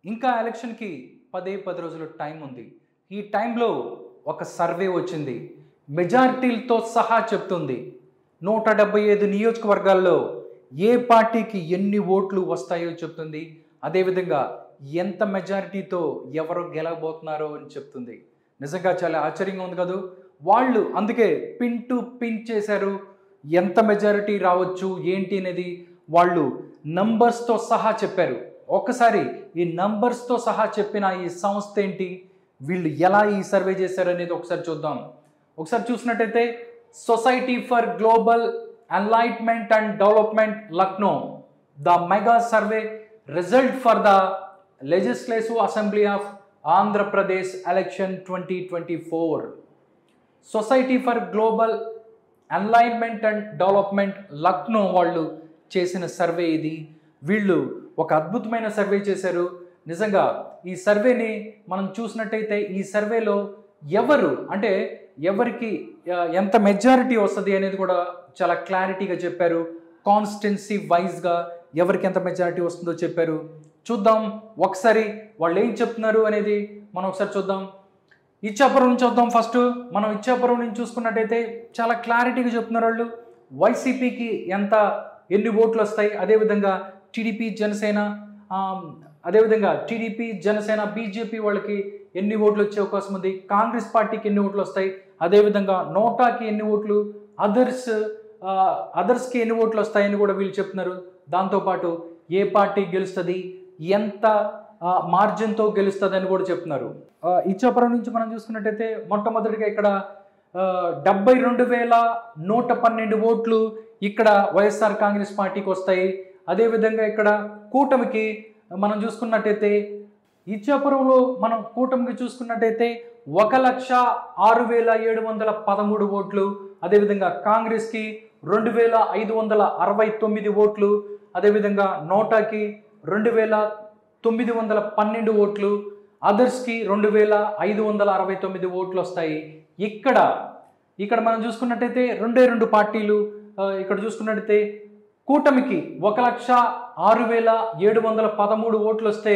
ఇంకా ఎలక్షన్కి 10 రోజులు టైం ఉంది. ఈ టైంలో ఒక సర్వే వచ్చింది. మెజారిటీలతో సహా చెప్తుంది 175 నియోజకవర్గాల్లో ఏ పార్టీకి ఎన్ని ఓట్లు వస్తాయో చెప్తుంది. అదేవిధంగా ఎంత మెజారిటీతో ఎవరు గెలవబోతున్నారో అని చెప్తుంది. నిజంగా చాలా ఆశ్చర్యంగా ఉంది కదా. వాళ్ళు అందుకే పిన్ టు పిన్ చేశారు. ఎంత మెజారిటీ రావచ్చు ఏంటి అనేది వాళ్ళు నంబర్స్తో సహా చెప్పారు. ఒక్కసారి ఈ నంబర్స్తో సహా చెప్పిన ఈ సంస్థ ఏంటి, వీళ్ళు ఎలా ఈ సర్వే చేశారు అనేది ఒకసారి చూద్దాం. ఒకసారి చూసినట్టయితే society for global enlightenment and development Lucknow the mega survey result for the legislative assembly of Andhra Pradesh election 2024. Society for global enlightenment and development Lucknow వాళ్ళు చేసిన సర్వే ఇది. వీళ్ళు ఒక అద్భుతమైన సర్వే చేశారు. నిజంగా ఈ సర్వేని మనం చూసినట్టయితే ఈ సర్వేలో ఎవరికి ఎంత మెజారిటీ వస్తుంది అనేది కూడా చాలా క్లారిటీగా చెప్పారు. కాన్స్టిట్యున్సీ వైజ్గా ఎవరికి ఎంత మెజారిటీ వస్తుందో చెప్పారు. చూద్దాం ఒకసారి వాళ్ళు ఏం చెప్తున్నారు అనేది మనం ఒకసారి చూద్దాం. ఇచ్చాపురం నుంచి చూద్దాం. ఫస్ట్ మనం ఇచ్చాపురం నుంచి చూసుకున్నట్టయితే చాలా క్లారిటీగా చెప్తున్నారు వాళ్ళు. వైసీపీకి ఎన్ని ఓట్లు వస్తాయి, అదేవిధంగా టీడీపీ జనసేన బీజేపీ వాళ్ళకి ఎన్ని ఓట్లు వచ్చే అవకాశం ఉంది, కాంగ్రెస్ పార్టీకి ఎన్ని ఓట్లు వస్తాయి, అదేవిధంగా నోటాకి ఎన్ని ఓట్లు, అదర్స్కి ఎన్ని ఓట్లు వస్తాయని కూడా వీళ్ళు చెప్తున్నారు. దాంతోపాటు ఏ పార్టీ గెలుస్తుంది, ఎంత మార్జిన్తో గెలుస్తుంది అని కూడా చెప్తున్నారు. ఇచ్చాపురం నుంచి మనం చూసుకున్నట్టయితే మొట్టమొదటిగా ఇక్కడ 72,112 ఓట్లు ఇక్కడ వైఎస్ఆర్ కాంగ్రెస్ పార్టీకి వస్తాయి. అదేవిధంగా ఇక్కడ కూటమికి మనం చూసుకున్నట్టయితే ఇచ్చాపురంలో మనం కూటమికి చూసుకున్నట్టయితే 1,06,713 ఓట్లు, అదేవిధంగా కాంగ్రెస్కి 2,569 ఓట్లు, అదేవిధంగా నోటాకి 2,912 ఓట్లు, అదర్స్కి 2,569 ఓట్లు వస్తాయి. ఇక్కడ మనం చూసుకున్నట్టయితే 2 పార్టీలు. ఇక్కడ చూసుకున్నట్టయితే కూటమికి 1,06,713 ఓట్లు వస్తే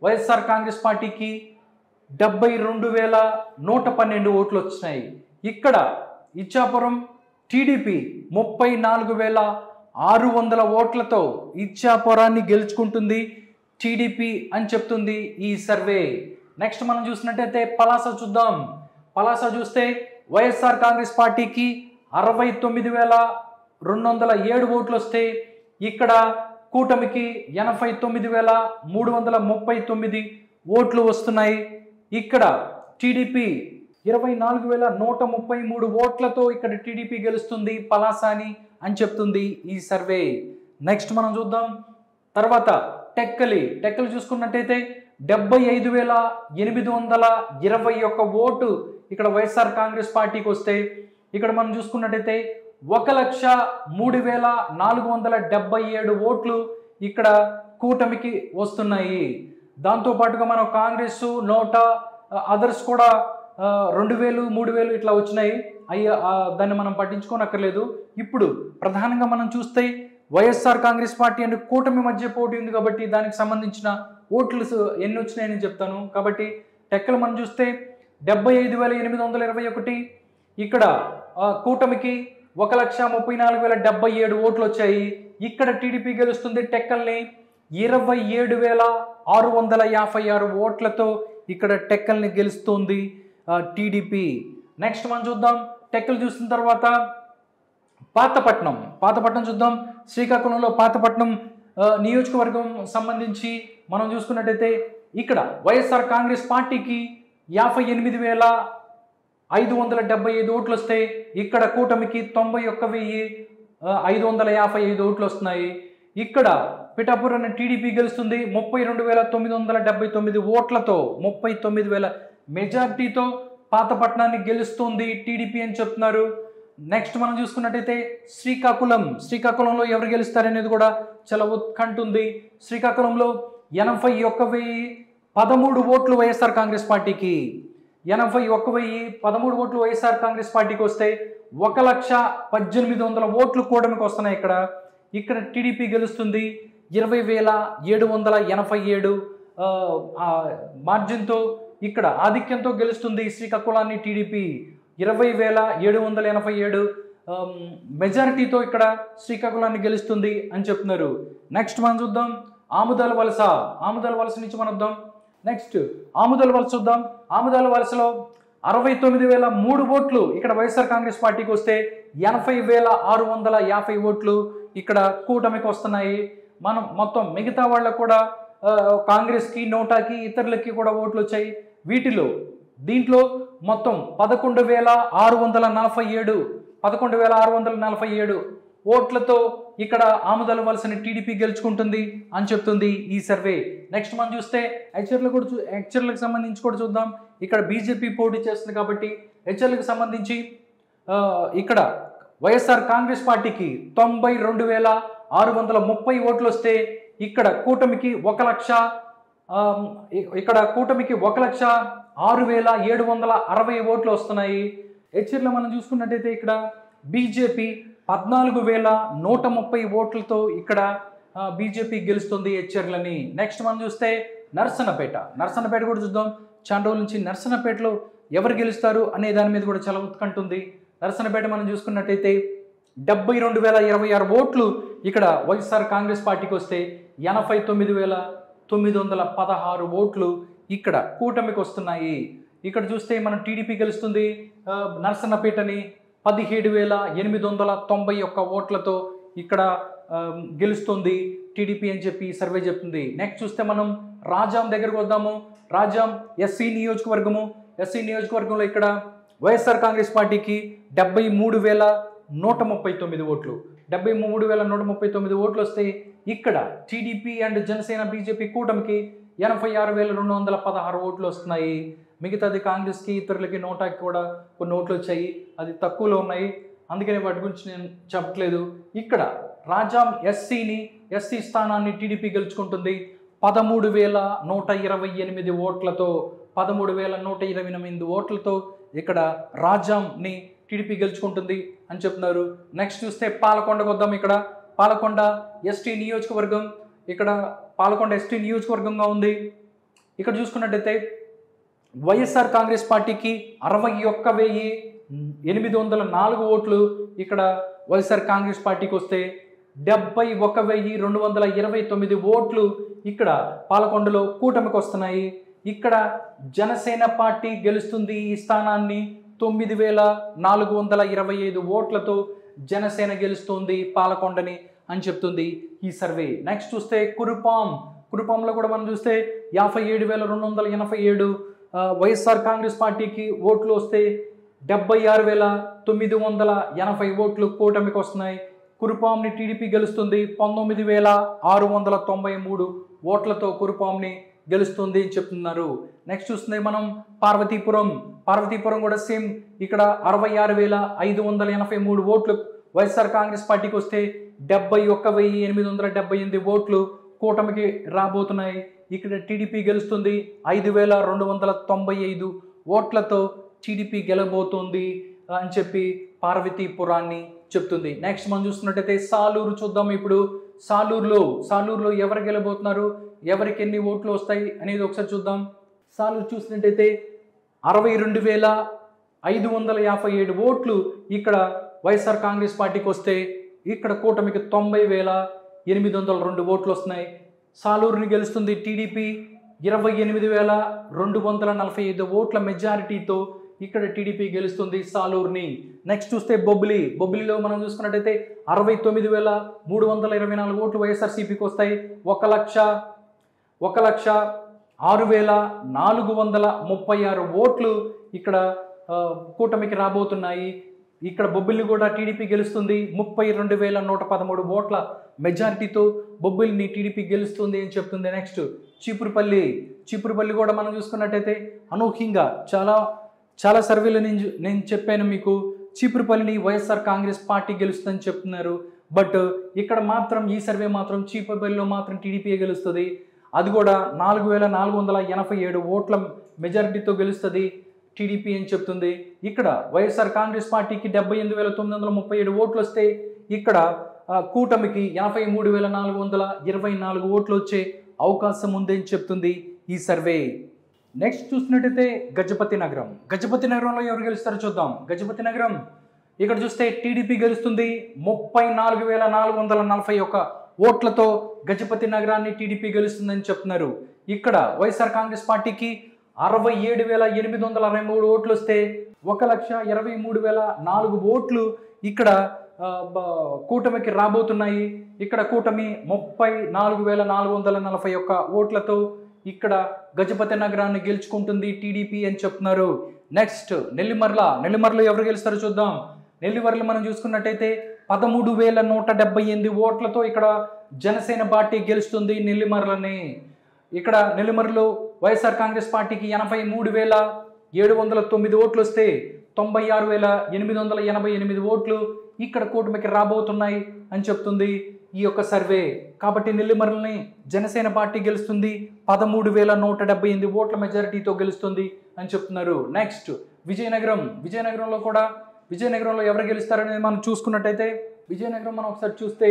వైఎస్ఆర్ కాంగ్రెస్ పార్టీకి 72,112 ఓట్లు వచ్చినాయి. ఇక్కడ ఇచ్చాపురం టీడీపీ 34,600 ఓట్లతో ఇచ్చాపురాన్ని గెలుచుకుంటుంది టీడీపీ అని చెప్తుంది ఈ సర్వే. నెక్స్ట్ మనం చూసినట్టయితే పలాస చూద్దాం. పలాస చూస్తే వైఎస్ఆర్ కాంగ్రెస్ పార్టీకి 69,207 ఓట్లు వస్తే ఇక్కడ కూటమికి 89,339 ఓట్లు వస్తున్నాయి. ఇక్కడ టీడీపీ 24,133 ఓట్లతో ఇక్కడ టీడీపీ గెలుస్తుంది పలాసాని అని చెప్తుంది ఈ సర్వే. నెక్స్ట్ మనం చూద్దాం. తర్వాత టెక్కలి చూసుకున్నట్టయితే 75,821 ఓటు ఇక్కడ వైఎస్ఆర్ కాంగ్రెస్ పార్టీకి వస్తే ఇక్కడ మనం చూసుకున్నట్టయితే 1,03,477 ఓట్లు ఇక్కడ కూటమికి వస్తున్నాయి. దాంతోపాటుగా మనం కాంగ్రెస్, నోటా, అదర్స్ కూడా 2,000, 3,000 ఇట్లా వచ్చినాయి. దాన్ని మనం పట్టించుకోనక్కర్లేదు. ఇప్పుడు ప్రధానంగా మనం చూస్తే వైఎస్ఆర్ కాంగ్రెస్ పార్టీ అండ్ కూటమి మధ్య పోటీ ఉంది కాబట్టి దానికి సంబంధించిన ఓట్లు ఎన్ని వచ్చినాయని చెప్తాను. కాబట్టి టెక్కలు మనం చూస్తే 75,821, ఇక్కడ కూటమికి 1,34,077 ఓట్లు వచ్చాయి. ఇక్కడ టీడీపీ గెలుస్తుంది టెక్కల్ని 27,656 ఓట్లతో ఇక్కడ టెక్కల్ని గెలుస్తుంది టీడీపీ. నెక్స్ట్ మనం చూద్దాం. టెక్కలు చూసిన తర్వాత పాతపట్నం చూద్దాం. శ్రీకాకుళంలో పాతపట్నం నియోజకవర్గం సంబంధించి మనం చూసుకున్నట్టయితే ఇక్కడ వైఎస్ఆర్ కాంగ్రెస్ పార్టీకి 58,575 ఓట్లు వస్తే ఇక్కడ కూటమికి 91,555 ఓట్లు వస్తున్నాయి. ఇక్కడ పిఠాపురం టీడీపీ గెలుస్తుంది 32,979 ఓట్లతో 39,000 మెజార్టీతో పాతపట్నాన్ని గెలుస్తుంది టీడీపీ అని చెప్తున్నారు. నెక్స్ట్ మనం చూసుకున్నట్టయితే శ్రీకాకుళంలో ఎవరు గెలుస్తారనేది కూడా చాలా ఉత్కంఠ ఉంది. శ్రీకాకుళంలో 81,013 ఓట్లు వైఎస్ఆర్ కాంగ్రెస్ పార్టీకి, 81,013 ఓట్లు వైఎస్ఆర్ కాంగ్రెస్ పార్టీకి వస్తే 1,18,000 ఓట్లు కూటమికి వస్తున్నాయి. ఇక్కడ టీడీపీ గెలుస్తుంది 20,787. మార్జిన్తో ఇక్కడ ఆధిక్యంతో గెలుస్తుంది శ్రీకాకుళాన్ని టీడీపీ. 20,787 మెజారిటీతో ఇక్కడ శ్రీకాకుళాన్ని గెలుస్తుంది అని చెప్తున్నారు. నెక్స్ట్ మనం చూద్దాం ఆముదాల వలస. ఆముదాల వలస నుంచి మనం వద్దాం. నెక్స్ట్ ఆముదాల వలస చూద్దాం. ఆముదాల వలసలో 69,003 ఓట్లు ఇక్కడ వైఎస్ఆర్ కాంగ్రెస్ పార్టీకి వస్తే 80,650 ఓట్లు ఇక్కడ కూటమికి వస్తున్నాయి. మనం మొత్తం మిగతా వాళ్ళకు కూడా కాంగ్రెస్కి, నోటాకి, ఇతరులకి కూడా ఓట్లు వచ్చాయి. దీంట్లో మొత్తం 11,647 ఓట్లతో ఇక్కడ ఆముదాల వలసని టీడీపీ గెలుచుకుంటుంది అని చెప్తుంది ఈ సర్వే. నెక్స్ట్ మనం చూస్తే హెచ్చర్లకు సంబంధించి కూడా చూద్దాం. ఇక్కడ బీజేపీ పోటీ చేస్తుంది కాబట్టి హెచ్చర్లకు సంబంధించి ఇక్కడ వైఎస్ఆర్ కాంగ్రెస్ పార్టీకి 92,630 ఓట్లు వస్తే ఇక్కడ కూటమికి 1,06,760 ఓట్లు వస్తున్నాయి. హెచ్చర్లో మనం చూసుకున్నట్టయితే ఇక్కడ బీజేపీ 14,130 ఓట్లతో ఇక్కడ బీజేపీ గెలుస్తుంది హెచ్చర్లని. నెక్స్ట్ మనం చూస్తే నర్సన్నపేట కూడా చూద్దాం. చాలా రోజుల నుంచి నర్సన్నపేటలో ఎవరు గెలుస్తారు అనే దాని మీద కూడా చాలా ఉత్కంఠ. నర్సన్నపేట మనం చూసుకున్నట్టయితే 72,026 ఓట్లు ఇక్కడ వైఎస్ఆర్ కాంగ్రెస్ పార్టీకి వస్తే 89,916 ఓట్లు ఇక్కడ కూటమికి వస్తున్నాయి. ఇక్కడ చూస్తే మనం టీడీపీ గెలుస్తుంది నర్సన్నపేటని 17,891 ఓట్లతో ఇక్కడ గెలుస్తుంది టీడీపీ అని చెప్పి సర్వే చెప్తుంది. నెక్స్ట్ చూస్తే మనం రాజాం దగ్గరకు వద్దాము. రాజాం ఎస్సీ నియోజకవర్గంలో ఇక్కడ వైఎస్ఆర్ కాంగ్రెస్ పార్టీకి 73,139 ఓట్లు 73,139 ఓట్లు వస్తే ఇక్కడ టీడీపీ అండ్ జనసేన బీజేపీ కూటమికి 86,216 ఓట్లు వస్తున్నాయి. మిగతాది కాంగ్రెస్కి, ఇతరులకి, నోటాకి కూడా కొన్ని ఓట్లు వచ్చాయి. అది తక్కువలో ఉన్నాయి, అందుకని వాటి గురించి నేను చెప్పట్లేదు. ఇక్కడ రాజాం ఎస్సీ స్థానాన్ని టీడీపీ గెలుచుకుంటుంది 13,128 ఓట్లతో 13,128 ఓట్లతో ఇక్కడ రాజాంని టీడీపీ గెలుచుకుంటుంది అని చెప్తున్నారు. నెక్స్ట్ చూస్తే పాలకొండకు వద్దాం. ఇక్కడ పాలకొండ ఎస్టీ నియోజకవర్గం, ఇక్కడ పాలకొండ ఎస్టీ నియోజకవర్గంగా ఉంది. ఇక్కడ చూసుకున్నట్టయితే వైఎస్ఆర్ కాంగ్రెస్ పార్టీకి 61,804 ఓట్లు ఇక్కడ వైఎస్ఆర్ కాంగ్రెస్ పార్టీకి వస్తే 71,229 ఓట్లు ఇక్కడ పాలకొండలో కూటమికి వస్తున్నాయి. ఇక్కడ జనసేన పార్టీ గెలుస్తుంది ఈ స్థానాన్ని 9,425 ఓట్లతో జనసేన గెలుస్తుంది పాలకొండని అని చెప్తుంది ఈ సర్వే. నెక్స్ట్ చూస్తే కురుపాంలో కూడా మనం చూస్తే 57,287 వైఎస్ఆర్ కాంగ్రెస్ పార్టీకి ఓట్లు వస్తే 76,980 ఓట్లు కూటమికి వస్తున్నాయి. కురుపాంని టీడీపీ గెలుస్తుంది 19,693 ఓట్లతో కురుపాంని గెలుస్తుంది అని చెప్తున్నారు. నెక్స్ట్ చూస్తుంది మనం పార్వతీపురం కూడా సేమ్. ఇక్కడ 66,583 ఓట్లు వైఎస్ఆర్ కాంగ్రెస్ పార్టీకి వస్తే 71,878 ఓట్లు కూటమికి రాబోతున్నాయి. ఇక్కడ టీడీపీ గెలుస్తుంది 5,295 ఓట్లతో టీడీపీ గెలబోతుంది అని చెప్పి పార్వతీపురాన్ని చెప్తుంది. నెక్స్ట్ మనం చూస్తున్నట్టయితే సాలూరు చూద్దాం. ఇప్పుడు సాలూరులో ఎవరు గెలబోతున్నారు, ఎవరికి ఎన్ని ఓట్లు వస్తాయి అనేది ఒకసారి చూద్దాం. సాలూరు చూసినట్టయితే 62,557 ఓట్లు ఇక్కడ వైఎస్ఆర్ కాంగ్రెస్ పార్టీకి వస్తే ఇక్కడ కూటమికి 90,802 ఓట్లు వస్తున్నాయి. సాలూరుని గెలుస్తుంది టీడీపీ 28,245 ఓట్ల మెజారిటీతో ఇక్కడ టీడీపీ గెలుస్తుంది సాలూరుని. నెక్స్ట్ చూస్తే బొబ్బిలిలో మనం చూసుకున్నట్టయితే 69,324 ఓట్లు వైఎస్ఆర్సీపీకి వస్తాయి. 1,06,436 ఓట్లు ఇక్కడ కూటమికి రాబోతున్నాయి. ఇక్కడ బొబ్బిలిని కూడా టీడీపీ గెలుస్తుంది 32,113 ఓట్ల మెజారిటీతో బొబ్బిలిని టీడీపీ గెలుస్తుంది అని చెప్తుంది. నెక్స్ట్ చీపురుపల్లి కూడా మనం చూసుకున్నట్టయితే అనూహ్యంగా చాలా సర్వేలు నేను చెప్పాను మీకు, చీపురుపల్లిని వైఎస్ఆర్ కాంగ్రెస్ పార్టీ గెలుస్తుందని చెప్తున్నారు. బట్ ఇక్కడ మాత్రం ఈ సర్వే మాత్రం చీపురుపల్లిలో మాత్రం టీడీపీ గెలుస్తుంది. అది కూడా 4,487 ఓట్ల మెజారిటీతో గెలుస్తుంది టీడీపీ అని చెప్తుంది. ఇక్కడ వైఎస్ఆర్ కాంగ్రెస్ పార్టీకి 78,937 ఓట్లు వస్తే ఇక్కడ కూటమికి 83,424 ఓట్లు వచ్చే అవకాశం ఉంది అని చెప్తుంది ఈ సర్వే. నెక్స్ట్ చూసినట్టయితే గజపతి నగరం. గజపతి నగరంలో ఎవరు గెలుస్తారో చూద్దాం. గజపతి నగరం ఇక్కడ చూస్తే టీడీపీ గెలుస్తుంది. 34,441 ఓట్లతో గజపతి నగరాన్ని టీడీపీ గెలుస్తుందని చెప్తున్నారు. ఇక్కడ వైఎస్ఆర్ కాంగ్రెస్ పార్టీకి 67,863 ఓట్లు వస్తే 1,23,004 ఓట్లు ఇక్కడ కూటమికి రాబోతున్నాయి. ఇక్కడ కూటమి 34,441 ఓట్లతో ఇక్కడ గజపతి నగరాన్ని గెలుచుకుంటుంది టీడీపీ అని చెప్తున్నారు. నెక్స్ట్ నెల్లిమర్ల ఎవరు గెలుస్తారో చూద్దాం. నెల్లిమర్ల మనం చూసుకున్నట్టయితే 13,178 ఓట్లతో ఇక్కడ జనసేన పార్టీ గెలుస్తుంది నెల్లిమర్లని. ఇక్కడ నెల్లిమర్లో వైఎస్ఆర్ కాంగ్రెస్ పార్టీకి 83,709 ఓట్లు వస్తే 96,888 ఓట్లు ఇక్కడ కూటమికి రాబోతున్నాయి అని చెప్తుంది ఈ యొక్క సర్వే. కాబట్టి నెల్లిమర్లని జనసేన పార్టీ గెలుస్తుంది. 13,178 ఓట్ల మెజారిటీతో గెలుస్తుంది అని చెప్తున్నారు. నెక్స్ట్ విజయనగరంలో ఎవరు గెలుస్తారనేది మనం చూసుకున్నట్టయితే విజయనగరం మనం ఒకసారి చూస్తే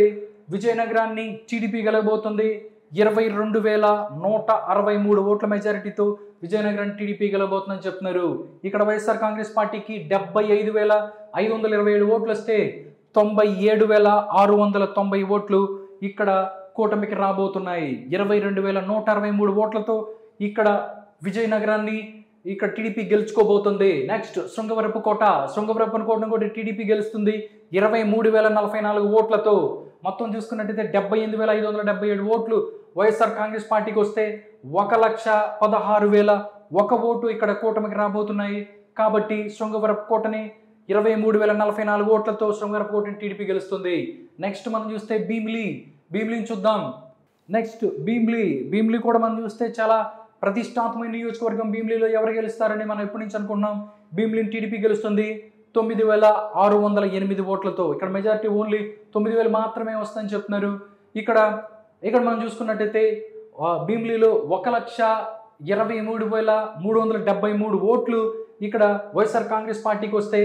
విజయనగరాన్ని టీడీపీ గెలవబోతుంది. 22,163 ఓట్ల మెజారిటీతో విజయనగరాన్ని టీడీపీ గెలవబోతుందని చెప్తున్నారు. ఇక్కడ వైఎస్ఆర్ కాంగ్రెస్ పార్టీకి 75,527 ఓట్లు వస్తే 97,690 ఓట్లు ఇక్కడ కూటమికి రాబోతున్నాయి. 22,163 ఓట్లతో ఇక్కడ విజయనగరాన్ని ఇక్కడ టీడీపీ గెలుచుకోబోతుంది. నెక్స్ట్ శృంగవరపు కోటను కూడా టీడీపీ గెలుస్తుంది. 23,044 ఓట్లతో. మొత్తం చూసుకున్నట్టయితే 78,577 ఓట్లు వైఎస్ఆర్ కాంగ్రెస్ పార్టీకి వస్తే 1,16,001 ఓటు ఇక్కడ కూటమికి రాబోతున్నాయి. కాబట్టి శృంగవరపు కోటని 23,044 ఓట్లతో శృంగవరపు కోటని టీడీపీ గెలుస్తుంది. నెక్స్ట్ మనం చూస్తే భీమిలిని చూద్దాం. నెక్స్ట్ భీమిలి కూడా మనం చూస్తే చాలా ప్రతిష్టాత్మక నియోజకవర్గం. భీమిలిలో ఎవరు గెలుస్తారని మనం ఎప్పటి నుంచి అనుకున్నాం. భీమిలిని టీడీపీ గెలుస్తుంది 9,608 ఓట్లతో. ఇక్కడ మెజారిటీ ఓన్లీ 9,000 మాత్రమే వస్తుందని చెప్తున్నారు. ఇక్కడ మనం చూసుకున్నట్టయితే భీమిలిలో 1,23,373 ఓట్లు ఇక్కడ వైఎస్ఆర్ కాంగ్రెస్ పార్టీకి వస్తే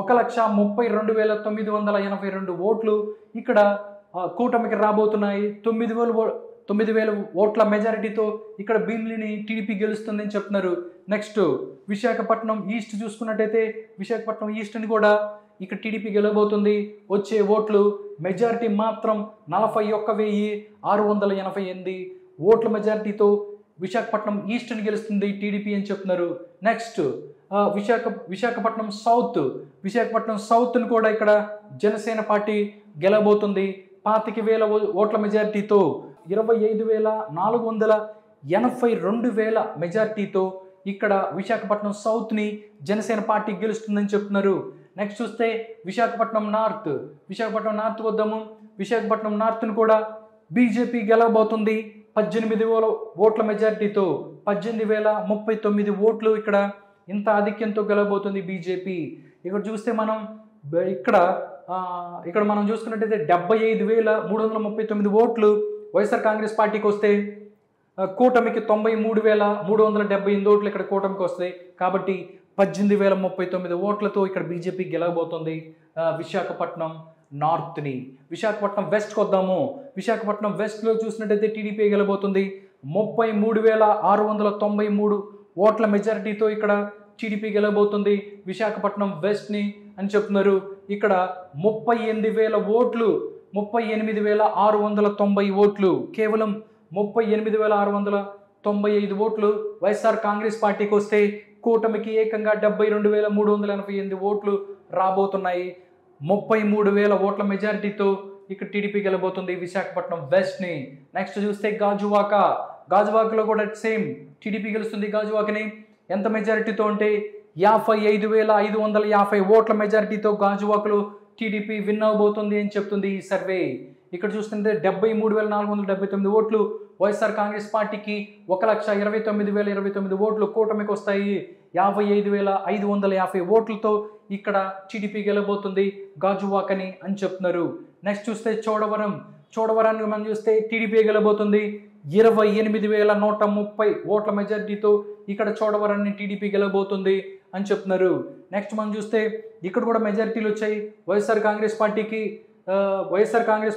1,32,982 ఓట్లు ఇక్కడ కూటమికి రాబోతున్నాయి. 9,000 ఓట్ల మెజారిటీతో ఇక్కడ భీమిలిని టీడీపీ గెలుస్తుందని చెప్తున్నారు. నెక్స్ట్ విశాఖపట్నం ఈస్ట్ చూసుకున్నట్టయితే విశాఖపట్నం ఈస్ట్ని కూడా ఇక్కడ టీడీపీ గెలవబోతుంది. వచ్చే ఓట్లు మెజారిటీ మాత్రం 41,688 ఓట్ల మెజారిటీతో విశాఖపట్నం ఈస్ట్ని గెలుస్తుంది టీడీపీ అని చెప్తున్నారు. నెక్స్ట్ విశాఖపట్నం సౌత్ని కూడా ఇక్కడ జనసేన పార్టీ గెలవబోతుంది. 25,000 ఓట్ల మెజారిటీతో 25,482 మెజారిటీతో ఇక్కడ విశాఖపట్నం సౌత్ని జనసేన పార్టీ గెలుస్తుందని చెప్తున్నారు. నెక్స్ట్ చూస్తే విశాఖపట్నం నార్త్ వద్దాము. విశాఖపట్నం నార్త్ను కూడా బీజేపీ గెలవబోతుంది 18,000 ఓట్ల మెజారిటీతో. 18,039 ఓట్లు ఇక్కడ ఇంత ఆధిక్యంతో గెలవబోతుంది బీజేపీ. ఇక్కడ చూస్తే ఇక్కడ మనం చూసుకున్నట్టయితే 75,339 ఓట్లు వైఎస్ఆర్ కాంగ్రెస్ పార్టీకి వస్తే కూటమికి 93,378 ఓట్లు ఇక్కడ కూటమికి వస్తాయి. కాబట్టి 18,039 ఓట్లతో ఇక్కడ బీజేపీ గెలవబోతుంది విశాఖపట్నం నార్త్ని. విశాఖపట్నం వెస్ట్కి వద్దాము. విశాఖపట్నం వెస్ట్లో చూసినట్టయితే టీడీపీ గెలవబోతుంది 33,693 ఓట్ల మెజారిటీతో ఇక్కడ టీడీపీ గెలవబోతుంది విశాఖపట్నం వెస్ట్ని అని చెప్తున్నారు. ఇక్కడ 38,000 ఓట్లు 38,690 ఓట్లు కేవలం 38,695 ఓట్లు వైఎస్ఆర్ కాంగ్రెస్ పార్టీకి వస్తే కూటమికి ఏకంగా 72,388 ఓట్లు రాబోతున్నాయి. 33,000 ఓట్ల మెజారిటీతో ఇక్కడ టీడీపీ గెలబోతుంది విశాఖపట్నం వెస్ట్ని. నెక్స్ట్ చూస్తే గాజువాకలో కూడా సేమ్ టీడీపీ గెలుస్తుంది. గాజువాకని ఎంత మెజారిటీతో అంటే 55,550 ఓట్ల మెజారిటీతో గాజువాకలో టీడీపీ విన్ అవబోతుంది అని చెప్తుంది ఈ సర్వే. ఇక్కడ చూస్తుంటే 73,479 ఓట్లు వైఎస్ఆర్ కాంగ్రెస్ పార్టీకి 1,29,029 ఓట్లు కూటమికి వస్తాయి. 55,550 ఓట్లతో ఇక్కడ టీడీపీ గెలబోతుంది గాజువాకని అని చెప్తున్నారు. నెక్స్ట్ చూస్తే చోడవరాన్ని మనం చూస్తే టీడీపీ గెలబోతుంది 28,130 ఓట్ల మెజారిటీతో ఇక్కడ చోడవరాన్ని టీడీపీ గెలబోతుంది అని చెప్తున్నారు. నెక్స్ట్ మనం చూస్తే ఇక్కడ కూడా మెజారిటీలు వచ్చాయి వైఎస్ఆర్ కాంగ్రెస్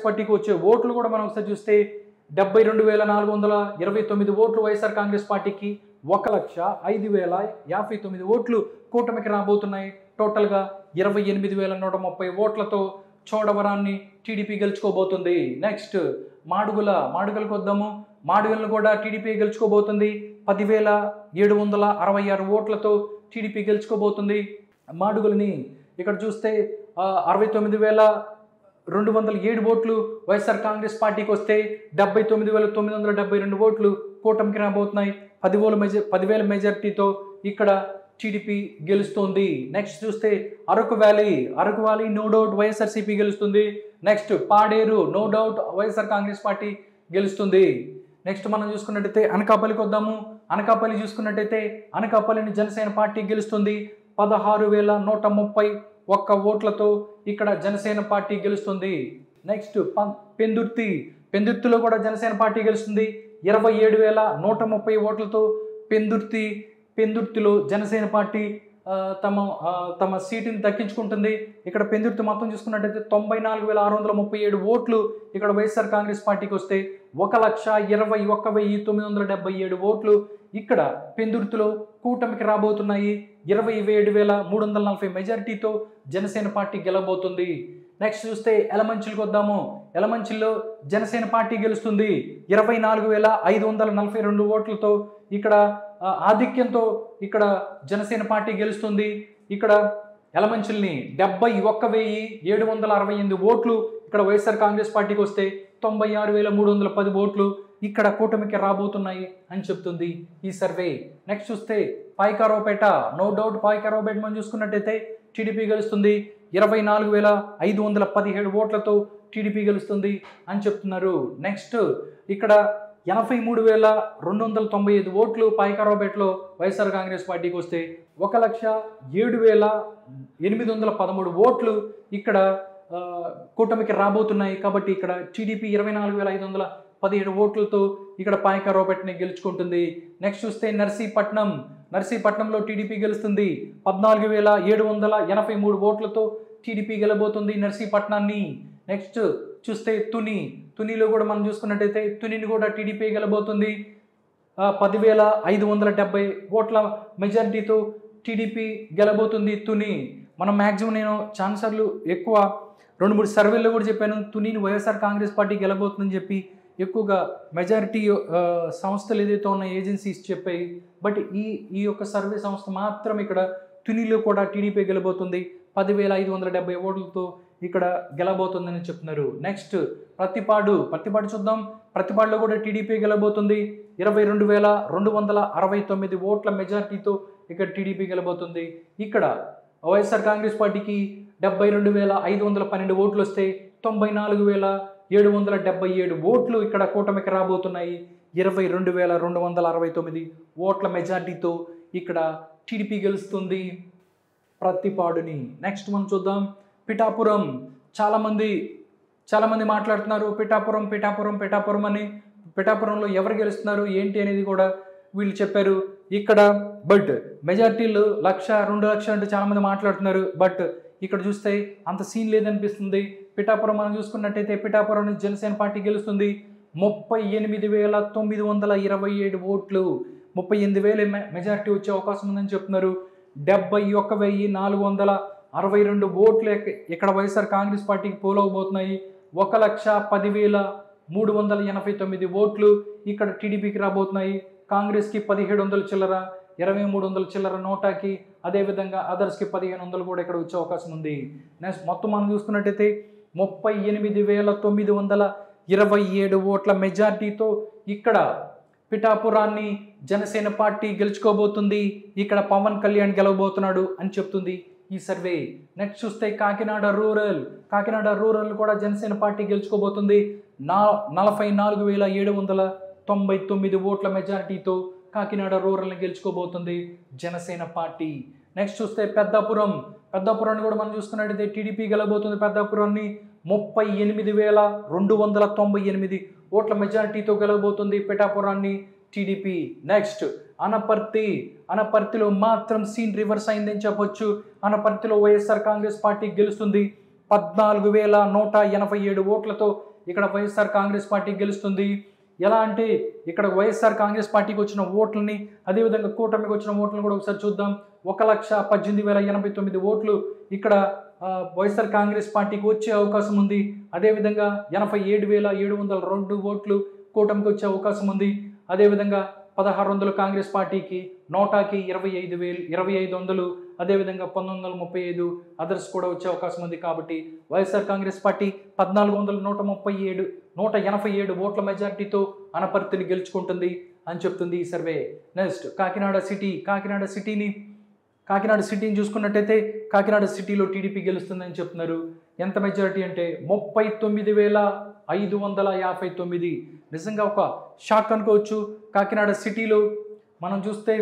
పార్టీకి వచ్చే ఓట్లు కూడా మనం ఒకసారి చూస్తే 72,429 ఓట్లు వైఎస్ఆర్ కాంగ్రెస్ పార్టీకి, 1,05,059 ఓట్లు కూటమికి రాబోతున్నాయి. టోటల్గా 28,130 ఓట్లతో చోడవరాన్ని టీడీపీ గెలుచుకోబోతుంది. నెక్స్ట్ మాడుగులకు వద్దాము. మాడుగులను కూడా టీడీపీ గెలుచుకోబోతుంది. 10,766 ఓట్లతో టీడీపీ గెలుచుకోబోతుంది. మాడుగులని ఇక్కడ చూస్తే 69,207 ఓట్లు వైఎస్ఆర్ కాంగ్రెస్ పార్టీకి వస్తే 79,972 ఓట్లు కూటమికి రాబోతున్నాయి. 10,000 మెజార్టీతో ఇక్కడ టీడీపీ గెలుస్తుంది. నెక్స్ట్ చూస్తే Araku valley no doubt YSRCP గెలుస్తుంది. Next Paderu no doubt YSR Congress party గెలుస్తుంది. నెక్స్ట్ మనం చూసుకున్నట్టయితే అనకాపల్లికి వద్దాము. అనకాపల్లి చూసుకున్నట్టయితే అనకాపల్లిని జనసేన పార్టీ గెలుస్తుంది. 16,131 ఓట్లతో ఇక్కడ జనసేన పార్టీ గెలుస్తుంది. నెక్స్ట్ పెందుర్తిలో కూడా జనసేన పార్టీ గెలుస్తుంది. 27,130 ఓట్లతో పెందుర్తిలో జనసేన పార్టీ తమ సీటుని దక్కించుకుంటుంది. ఇక్కడ పెందుర్తి మొత్తం చూసుకున్నట్టయితే 94,637 ఓట్లు ఇక్కడ వైఎస్ఆర్ కాంగ్రెస్ పార్టీకి వస్తే 1,21,977 ఓట్లు ఇక్కడ పెందుర్తిలో కూటమికి రాబోతున్నాయి. 27,340 మెజారిటీతో జనసేన పార్టీ గెలబోతుంది. నెక్స్ట్ చూస్తే ఎలమంచిలకు వద్దాము. ఎలమంచిలో జనసేన పార్టీ గెలుస్తుంది. 24,542 ఓట్లతో ఇక్కడ ఆధిక్యంతో ఇక్కడ జనసేన పార్టీ గెలుస్తుంది. ఇక్కడ ఎలమంచిల్ని 71,768 ఓట్లు ఇక్కడ వైఎస్ఆర్ కాంగ్రెస్ పార్టీకి వస్తే 96,310 ఓట్లు ఇక్కడ కూటమికి రాబోతున్నాయి అని చెప్తుంది ఈ సర్వే. నెక్స్ట్ చూస్తే పాయకారావుపేట నో డౌట్ పాయకారావుపేట మనం చూసుకున్నట్టయితే టీడీపీ గెలుస్తుంది. 24,517 ఓట్లతో టీడీపీ గెలుస్తుంది అని చెప్తున్నారు. నెక్స్ట్ ఇక్కడ 83,295 ఓట్లు పాయకారావుపేటలో వైఎస్ఆర్ కాంగ్రెస్ పార్టీకి వస్తే 1,07,813 ఓట్లు ఇక్కడ కూటమికి రాబోతున్నాయి. కాబట్టి ఇక్కడ టీడీపీ 24,517 ఓట్లతో ఇక్కడ పాయకారావుపేటని గెలుచుకుంటుంది. నెక్స్ట్ చూస్తే నర్సీపట్నంలో టీడీపీ గెలుస్తుంది. 14,783 ఓట్లతో టీడీపీ గెలబోతుంది నర్సీపట్నాన్ని. నెక్స్ట్ చూస్తే తునిలో కూడా మనం చూసుకున్నట్టయితే తునిని కూడా టీడీపీ గెలబోతుంది. 10,570 ఓట్ల మెజారిటీతో టీడీపీ గెలబోతుంది తుని. మనం మ్యాక్సిమం నేను ఛాన్సర్లు ఎక్కువ 2-3 సర్వేల్లో కూడా చెప్పాను తునిని వైఎస్ఆర్ కాంగ్రెస్ పార్టీ గెలబోతుందని చెప్పి ఎక్కువగా మెజారిటీ సంస్థలు ఏదైతే ఉన్న ఏజెన్సీస్ చెప్పాయి. బట్ ఈ యొక్క సర్వే సంస్థ మాత్రం ఇక్కడ తునిలో కూడా టీడీపీ గెలబోతుంది. 10,570 ఓట్లతో ఇక్కడ గెలబోతుందని చెప్తున్నారు. నెక్స్ట్ ప్రతిపాడు చూద్దాం. ప్రతిపాడులో కూడా టీడీపీ గెలబోతుంది. 22,269 ఓట్ల మెజారిటీతో ఇక్కడ టీడీపీ గెలబోతుంది. ఇక్కడ వైఎస్ఆర్ కాంగ్రెస్ పార్టీకి 72,512 ఓట్లు వస్తే 94,777 ఓట్లు ఇక్కడ కూటమికి రాబోతున్నాయి. 22,269 ఓట్ల మెజారిటీతో ఇక్కడ టీడీపీ గెలుస్తుంది ప్రతిపాడుని. నెక్స్ట్ మనం చూద్దాం పిఠాపురం. చాలామంది మాట్లాడుతున్నారు పిఠాపురం అని. పిఠాపురంలో ఎవరు గెలుస్తున్నారు ఏంటి అనేది కూడా వీళ్ళు చెప్పారు ఇక్కడ. బట్ మెజార్టీలు 1,00,000, 2,00,000 అంటే చాలామంది మాట్లాడుతున్నారు. బట్ ఇక్కడ చూస్తే అంత సీన్ లేదనిపిస్తుంది. పిఠాపురం మనం చూసుకున్నట్టయితే పిఠాపురం జనసేన పార్టీ గెలుస్తుంది. 38,927 ఓట్లు, 38,000 మెజార్టీ వచ్చే అవకాశం ఉందని చెప్తున్నారు. 71,462 ఓట్లు ఇక్కడ వైఎస్ఆర్ కాంగ్రెస్ పార్టీకి పోలవబోతున్నాయి. 1,10,389 ఓట్లు ఇక్కడ టీడీపీకి రాబోతున్నాయి. కాంగ్రెస్కి 1,700 చిల్లర, 2,300 చిల్లర నోటాకి, అదేవిధంగా అదర్స్కి 1,500 కూడా ఇక్కడ వచ్చే అవకాశం ఉంది. నెక్స్ట్ మొత్తం మనం చూసుకున్నట్టయితే 38,927 ఓట్ల మెజార్టీతో ఇక్కడ పిఠాపురాన్ని జనసేన పార్టీ గెలుచుకోబోతుంది. ఇక్కడ పవన్ కళ్యాణ్ గెలవబోతున్నాడు అని చెప్తుంది ఈ సర్వే. నెక్స్ట్ చూస్తే కాకినాడ రూరల్ కూడా జనసేన పార్టీ గెలుచుకోబోతుంది. 44,799 ఓట్ల మెజారిటీతో కాకినాడ రూరల్ని గెలుచుకోబోతుంది జనసేన పార్టీ. నెక్స్ట్ చూస్తే పెద్దాపురాన్ని కూడా మనం చూసుకున్నట్టయితే టీడీపీ గెలబోతుంది. పెద్దాపురాన్ని 38,298 ఓట్ల మెజారిటీతో గెలవబోతుంది పిఠాపురాన్ని టీడీపీ. నెక్స్ట్ అనపర్తిలో మాత్రం సీన్ రివర్స్ అయిందని చెప్పొచ్చు. అనపర్తిలో వైఎస్ఆర్ కాంగ్రెస్ పార్టీ గెలుస్తుంది. 14,187 ఓట్లతో ఇక్కడ వైఎస్ఆర్ కాంగ్రెస్ పార్టీ గెలుస్తుంది. ఎలా అంటే ఇక్కడ వైఎస్ఆర్ కాంగ్రెస్ పార్టీకి వచ్చిన ఓట్లని అదేవిధంగా కూటమికి వచ్చిన ఓట్లను కూడా ఒకసారి చూద్దాం. 1,18,089 ఓట్లు ఇక్కడ వైఎస్ఆర్ కాంగ్రెస్ పార్టీకి వచ్చే అవకాశం ఉంది. అదేవిధంగా 87,702 ఓట్లు కూటమికి వచ్చే అవకాశం ఉంది. అదేవిధంగా 1,600 కాంగ్రెస్ పార్టీకి, నోటాకి 25,500, అదేవిధంగా 1,935 అదర్స్ కూడా వచ్చే అవకాశం ఉంది. కాబట్టి వైఎస్ఆర్ కాంగ్రెస్ పార్టీ 1,487 ఓట్ల మెజారిటీతో అనపర్తిని గెలుచుకుంటుంది అని చెప్తుంది ఈ సర్వే. నెక్స్ట్ కాకినాడ సిటీని చూసుకున్నట్టయితే కాకినాడ సిటీలో టీడీపీ గెలుస్తుందని చెప్తున్నారు. ఎంత మెజారిటీ అంటే 39,559. నిజంగా ఒక షాక్ అనుకోవచ్చు. కాకినాడ సిటీలో మనం చూస్తే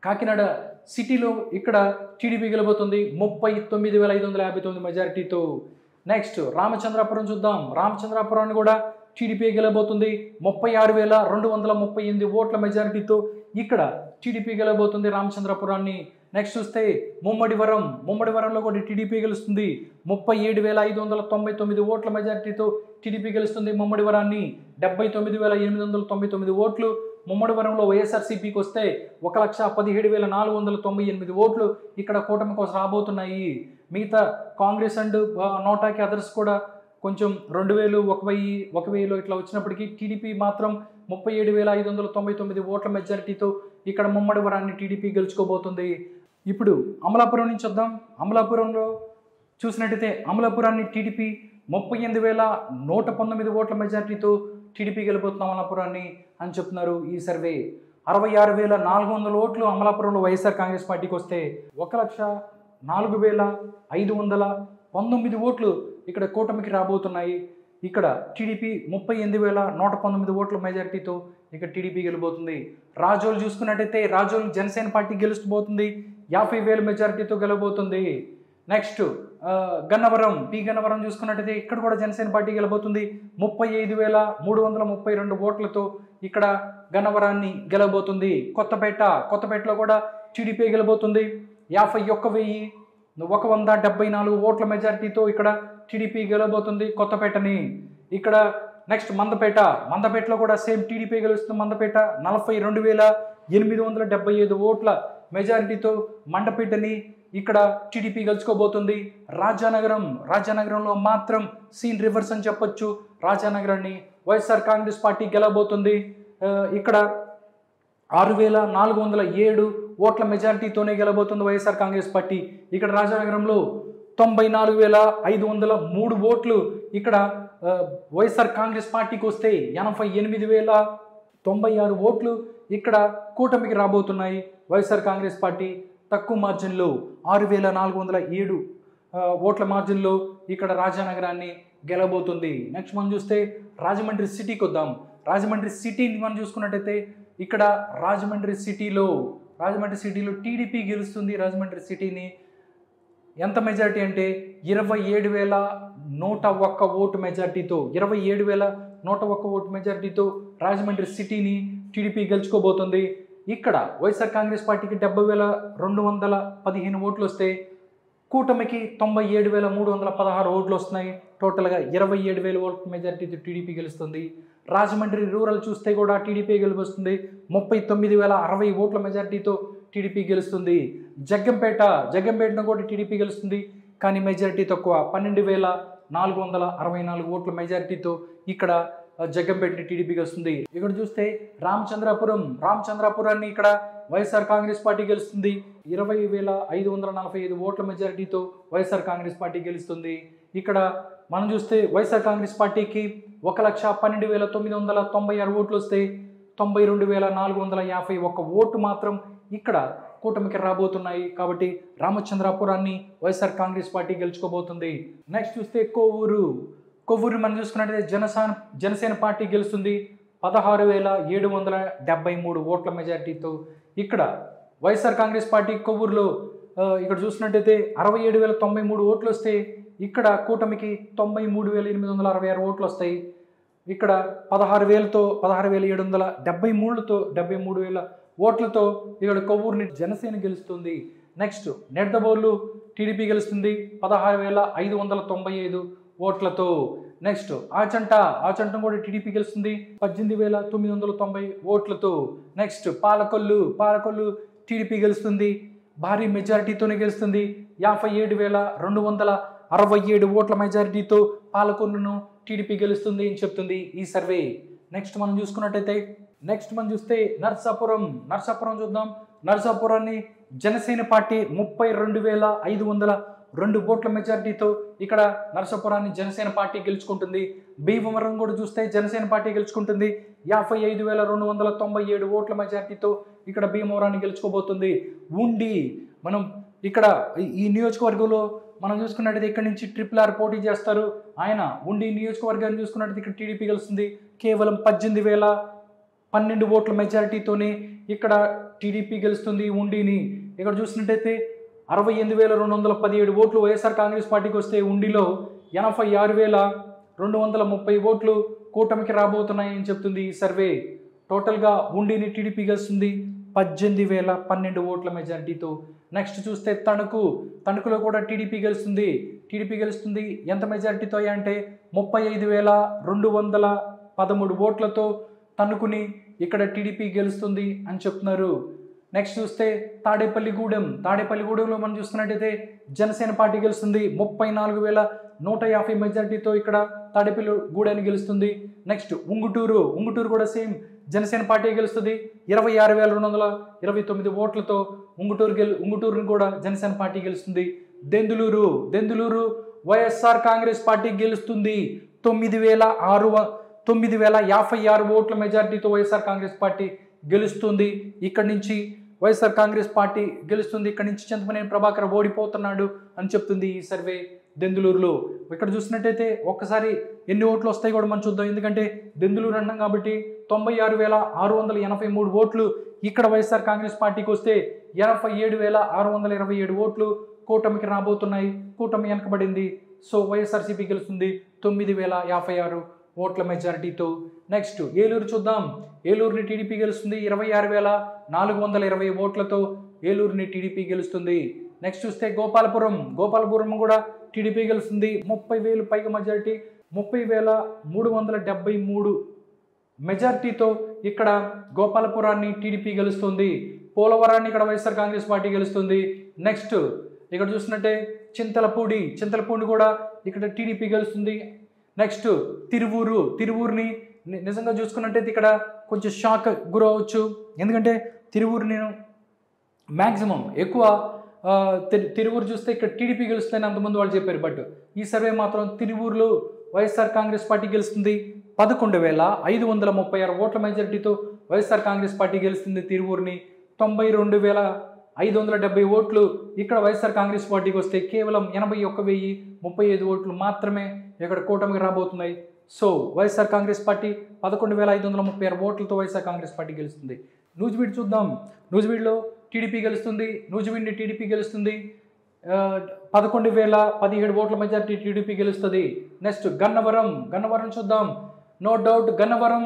కాకినాడ సిటీలో ఇక్కడ టీడీపీ గెలబోతుంది 39,559 మెజారిటీతో. నెక్స్ట్ రామచంద్రాపురం చూద్దాం. రామచంద్రాపురాన్ని కూడా టీడీపీ గెలబోతుంది 36,238 ఓట్ల మెజారిటీతో ఇక్కడ టీడీపీ గెలబోతుంది రామచంద్రపురాన్ని. నెక్స్ట్ చూస్తే ముమ్మడివరంలో కూడా టీడీపీ గెలుస్తుంది 37,599 ఓట్ల మెజారిటీతో టీడీపీ గెలుస్తుంది ముమ్మడివరాన్ని. 79,899 ఓట్లు ముమ్మడివరంలో వైఎస్ఆర్సీపీకి వస్తే 1,17,498 ఓట్లు ఇక్కడ కూటమి కోసం రాబోతున్నాయి. మిగతా కాంగ్రెస్ అండ్ నోటాకి అదర్స్ కూడా కొంచెం 2,000, 1,000 ఇట్లా వచ్చినప్పటికీ టీడీపీ మాత్రం 37,599 ఓట్ల మెజారిటీతో ఇక్కడ ముమ్మడివరాన్ని టీడీపీ గెలుచుకోబోతుంది. ఇప్పుడు అమలాపురం నుంచి వద్దాం. అమలాపురంలో చూసినట్టయితే అమలాపురాన్ని టీడీపీ 38,119 ఓట్ల మెజారిటీతో టీడీపీ గెలిపోతున్న అమలాపురాన్ని అని చెప్తున్నారు ఈ సర్వే. 66,400 ఓట్లు అమలాపురంలో వైఎస్ఆర్ కాంగ్రెస్ పార్టీకి వస్తే 1,04,519 ఓట్లు ఇక్కడ కూటమికి రాబోతున్నాయి. ఇక్కడ టీడీపీ 38,119 ఓట్ల మెజారిటీతో ఇక్కడ టీడీపీ గెలబోతుంది. రాజోలు చూసుకున్నట్టయితే రాజోలు జనసేన పార్టీ గెలుస్తబోతుంది 50,000 మెజారిటీతో గెలబోతుంది. నెక్స్ట్ గన్నవరం చూసుకున్నట్టయితే ఇక్కడ కూడా జనసేన పార్టీ గెలబోతుంది 35,332 ఓట్లతో ఇక్కడ గన్నవరాన్ని గెలబోతుంది. కొత్తపేటలో కూడా టీడీపీ గెలబోతుంది 51,174 ఓట్ల మెజారిటీతో ఇక్కడ టీడీపీ గెలబోతుంది కొత్తపేటని. ఇక్కడ నెక్స్ట్ మందపేటలో కూడా సేమ్ టీడీపీ గెలుస్తుంది. మందపేట 42,875 ఓట్ల మెజారిటీతో మండపేటని ఇక్కడ టీడీపీ గెలుచుకోబోతుంది. రాజానగరంలో మాత్రం సీన్ రివర్స్ అని చెప్పొచ్చు. రాజానగరాన్ని వైఎస్ఆర్ కాంగ్రెస్ పార్టీ గెలబోతుంది. ఇక్కడ 6,407 ఓట్ల మెజారిటీతోనే గెలబోతుంది వైఎస్ఆర్ కాంగ్రెస్ పార్టీ. ఇక్కడ రాజానగరంలో 94,503 ఓట్లు ఇక్కడ వైఎస్ఆర్ కాంగ్రెస్ పార్టీకి వస్తే 88,096 ఓట్లు ఇక్కడ కూటమికి రాబోతున్నాయి. వైఎస్ఆర్ కాంగ్రెస్ పార్టీ తక్కువ మార్జిన్లో 6,407 ఓట్ల మార్జిన్లో ఇక్కడ రాజానగరాన్ని గెలబోతుంది. నెక్స్ట్ మనం చూస్తే రాజమండ్రి సిటీకి వద్దాం. రాజమండ్రి సిటీని మనం చూసుకున్నట్టయితే ఇక్కడ రాజమండ్రి సిటీలో టీడీపీ గెలుస్తుంది. రాజమండ్రి సిటీని ఎంత మెజారిటీ అంటే 27,101 ఓటు మెజారిటీతో 27,101 ఓటు మెజారిటీతో రాజమండ్రి సిటీని టీడీపీ గెలుచుకోబోతుంది. ఇక్కడ వైఎస్ఆర్ కాంగ్రెస్ పార్టీకి 70,215 ఓట్లు వస్తే కూటమికి 97,316 ఓట్లు వస్తున్నాయి. టోటల్గా 27,000 ఓట్ల మెజారిటీతో టీడీపీ గెలుస్తుంది. రాజమండ్రి రూరల్ చూస్తే కూడా టీడీపీ గెలుస్తుంది 39,060 ఓట్ల మెజారిటీతో టీడీపీ గెలుస్తుంది. జగ్గంపేటను కూడా టీడీపీ గెలుస్తుంది, కానీ మెజారిటీ తక్కువ 12,464 ఓట్ల మెజారిటీతో ఇక్కడ జగ్గంపేటని టీడీపీ గెలుస్తుంది. ఇక్కడ చూస్తే రామచంద్రాపురాన్ని ఇక్కడ వైఎస్ఆర్ కాంగ్రెస్ పార్టీ గెలుస్తుంది 20,545 ఓట్ల మెజారిటీతో వైఎస్ఆర్ కాంగ్రెస్ పార్టీ గెలుస్తుంది. ఇక్కడ మనం చూస్తే వైఎస్ఆర్ కాంగ్రెస్ పార్టీకి 1,12,996 ఓట్లు వస్తే 92,451 ఓటు మాత్రం ఇక్కడ కూటమికి రాబోతున్నాయి. కాబట్టి రామచంద్రాపురాన్ని వైఎస్ఆర్ కాంగ్రెస్ పార్టీ గెలుచుకోబోతుంది. నెక్స్ట్ చూస్తే కొవ్వూరు మనం చూసుకున్నట్లయితే జనసేన పార్టీ గెలుస్తుంది 16,773 ఓట్ల మెజారిటీతో. ఇక్కడ వైఎస్ఆర్ కాంగ్రెస్ పార్టీ కొవ్వూరులో ఇక్కడ చూసినట్టయితే 67,093 ఓట్లు వస్తే ఇక్కడ కూటమికి 93,866 ఓట్లు వస్తాయి. ఇక్కడ 16,773 ఓట్లతో ఇక్కడ కొవ్వూరుని జనసేన గెలుస్తుంది. నెక్స్ట్ నెడదవోలు టీడీపీ గెలుస్తుంది 16,595 ఓట్లతో. నెక్స్ట్ ఆచంట కూడా టీడీపీ గెలుస్తుంది 18,990 ఓట్లతో. నెక్స్ట్ పాలకొల్లు టీడీపీ గెలుస్తుంది, భారీ మెజారిటీతోనే గెలుస్తుంది. 57,267 ఓట్ల మెజారిటీతో పాలకొల్లును టీడీపీ గెలుస్తుంది అని చెప్తుంది ఈ సర్వే. నెక్స్ట్ మనం చూసుకున్నట్టయితే చూస్తే నర్సాపురం చూద్దాం. నర్సాపురాన్ని జనసేన పార్టీ 32,502 ఓట్ల మెజారిటీతో ఇక్కడ నర్సాపురాన్ని జనసేన పార్టీ గెలుచుకుంటుంది. భీమవరం కూడా చూస్తే జనసేన పార్టీ గెలుచుకుంటుంది. 55,297 ఓట్ల మెజారిటీతో ఇక్కడ భీమవరాన్ని గెలుచుకోబోతుంది. ఉండి మనం ఇక్కడ ఈ నియోజకవర్గంలో మనం చూసుకున్నట్టయితే ఇక్కడ నుంచి RRR పోటీ చేస్తారు. ఆయన ఉండి నియోజకవర్గాన్ని చూసుకున్నట్టయితే ఇక్కడ టీడీపీ గెలుస్తుంది. కేవలం 18,012 ఓట్ల మెజారిటీతోనే ఇక్కడ టీడీపీ గెలుస్తుంది ఉండిని. ఇక్కడ చూసినట్టయితే 68,217 ఓట్లు వైఎస్ఆర్ కాంగ్రెస్ పార్టీకి వస్తే ఉండిలో 86,230 ఓట్లు కూటమికి రాబోతున్నాయని చెప్తుంది ఈ సర్వే. టోటల్గా ఉండిని టీడీపీ గెలుస్తుంది 18,012 ఓట్ల మెజారిటీతో. నెక్స్ట్ చూస్తే తణుకులో కూడా టీడీపీ గెలుస్తుంది. ఎంత మెజారిటీతో అంటే 35,213 ఓట్లతో తణుకుని ఇక్కడ టీడీపీ గెలుస్తుంది అని చెప్తున్నారు. నెక్స్ట్ చూస్తే తాడేపల్లిగూడెంలో మనం చూస్తున్నట్టయితే జనసేన పార్టీ గెలుస్తుంది. 34,150 మెజారిటీతో ఇక్కడ తాడేపల్లిగూడెని గెలుస్తుంది. నెక్స్ట్ ఉంగుటూరు కూడా సేమ్ జనసేన పార్టీ గెలుస్తుంది. 26,229 ఓట్లతో ఉంగుటూరుని కూడా జనసేన పార్టీ గెలుస్తుంది. దెందులూరు వైఎస్ఆర్ కాంగ్రెస్ పార్టీ గెలుస్తుంది. 9,056 ఓట్ల మెజారిటీతో వైఎస్ఆర్ కాంగ్రెస్ పార్టీ గెలుస్తుంది. ఇక్కడి నుంచి వైఎస్ఆర్ కాంగ్రెస్ పార్టీ గెలుస్తుంది. ఇక్కడ నుంచి చింతమనేని ప్రభాకర్ ఓడిపోతున్నాడు అని చెప్తుంది ఈ సర్వే దెందులూరులో. ఇక్కడ చూసినట్టయితే ఒక్కసారి ఎన్ని ఓట్లు వస్తాయి కూడా మనం చూద్దాం. ఎందుకంటే దెందులూరు అన్నాం కాబట్టి 96,683 ఓట్లు ఇక్కడ వైఎస్ఆర్ కాంగ్రెస్ పార్టీకి వస్తే 87,627 ఓట్లు కూటమికి రాబోతున్నాయి. కూటమి వెనకబడింది. సో వైఎస్ఆర్సీపీ గెలుస్తుంది 9,056 ఓట్ల మెజారిటీతో. నెక్స్ట్ ఏలూరు చూద్దాం. ఏలూరుని టీడీపీ గెలుస్తుంది 26,420 ఓట్లతో ఏలూరుని టీడీపీ గెలుస్తుంది. నెక్స్ట్ చూస్తే గోపాలపురం కూడా టీడీపీ గెలుస్తుంది. 30,000 పైగా మెజారిటీ, 30,373 మెజారిటీతో ఇక్కడ గోపాలపురాన్ని టీడీపీ గెలుస్తుంది. పోలవరాన్ని ఇక్కడ వైఎస్ఆర్ కాంగ్రెస్ పార్టీ గెలుస్తుంది. నెక్స్ట్ ఇక్కడ చూసినట్టే చింతలపూడి కూడా ఇక్కడ టీడీపీ గెలుస్తుంది. నెక్స్ట్ తిరువూరుని నిజంగా చూసుకున్నట్టయితే ఇక్కడ కొంచెం షాక్ గురవచ్చు. ఎందుకంటే తిరువూరు నేను మ్యాక్సిమం ఎక్కువ తిరువూరు చూస్తే ఇక్కడ టీడీపీ గెలుస్తుందని అంతమంది వాళ్ళు చెప్పారు. బట్ ఈ సర్వే మాత్రం తిరువూరులో వైఎస్ఆర్ కాంగ్రెస్ పార్టీ గెలుస్తుంది. 11,536 ఓట్ల మెజారిటీతో వైఎస్ఆర్ కాంగ్రెస్ పార్టీ గెలుస్తుంది తిరువూరుని. 92,570 ఓట్లు ఇక్కడ వైఎస్ఆర్ కాంగ్రెస్ పార్టీకి వస్తే కేవలం 81,035 ఓట్లు మాత్రమే ఇక్కడ కూటమికి రాబోతున్నాయి. సో వైఎస్ఆర్ కాంగ్రెస్ పార్టీ 11,536 ఓట్లతో వైఎస్ఆర్ కాంగ్రెస్ పార్టీ గెలుస్తుంది. నూజివీడు చూద్దాం. నూజివీడులో టీడీపీ గెలుస్తుంది. నూజివీడుని టీడీపీ గెలుస్తుంది. 11,017 ఓట్ల మెజారిటీ టీడీపీ గెలుస్తుంది. నెక్స్ట్ గన్నవరం చూద్దాం. నో డౌట్ గన్నవరం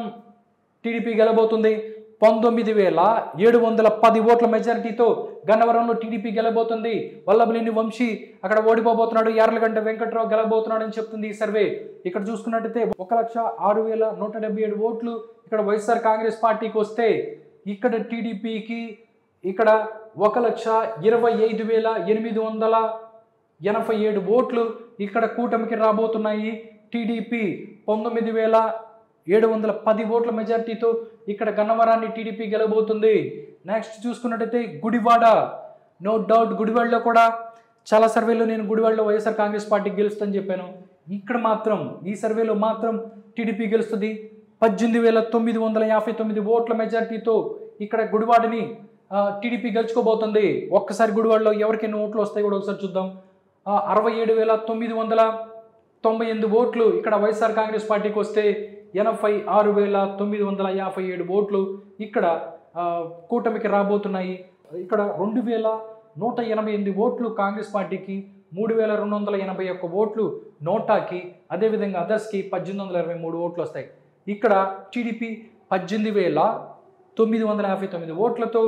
టీడీపీ గెలబోతుంది. 19,710 ఓట్ల మెజారిటీతో గన్నవరంలో టీడీపీ గెలబోతుంది. వల్లభనేని వంశీ అక్కడ ఓడిపోబోతున్నాడు. యార్లగడ్డ వెంకట్రావు గెలబోతున్నాడు అని చెప్తుంది ఈ సర్వే. ఇక్కడ చూసుకున్నట్టయితే 1,06,177 ఓట్లు ఇక్కడ వైఎస్ఆర్ కాంగ్రెస్ పార్టీకి వస్తే ఇక్కడ టీడీపీకి ఇక్కడ 1,25,887 ఓట్లు ఇక్కడ కూటమికి రాబోతున్నాయి. టీడీపీ 19,710 ఓట్ల మెజారిటీతో ఇక్కడ గన్నవరాన్ని టీడీపీ గెలబోతుంది. నెక్స్ట్ చూసుకున్నట్టయితే గుడివాడ. నో డౌట్ గుడివాడలో కూడా చాలా సర్వేలో నేను గుడివాడలో వైఎస్ఆర్ కాంగ్రెస్ పార్టీ గెలుస్తుందని చెప్పాను. ఇక్కడ మాత్రం ఈ సర్వేలో మాత్రం టీడీపీ గెలుస్తుంది. 18,959 ఓట్ల మెజారిటీతో ఇక్కడ గుడివాడని టీడీపీ గెలుచుకోబోతుంది. ఒక్కసారి గుడివాడలో ఎవరికి ఎన్ని ఓట్లు వస్తాయి కూడా ఒకసారి చూద్దాం. 67,998 ఓట్లు ఇక్కడ వైఎస్ఆర్ కాంగ్రెస్ పార్టీకి వస్తే 86,957 ఓట్లు ఇక్కడ కూటమికి రాబోతున్నాయి. ఇక్కడ 2,188 ఓట్లు కాంగ్రెస్ పార్టీకి, 3,281 ఓట్లు నోటాకి, అదేవిధంగా అదర్స్కి 1,823 ఓట్లు వస్తాయి. ఇక్కడ టీడీపీ 18,959 ఓట్లతో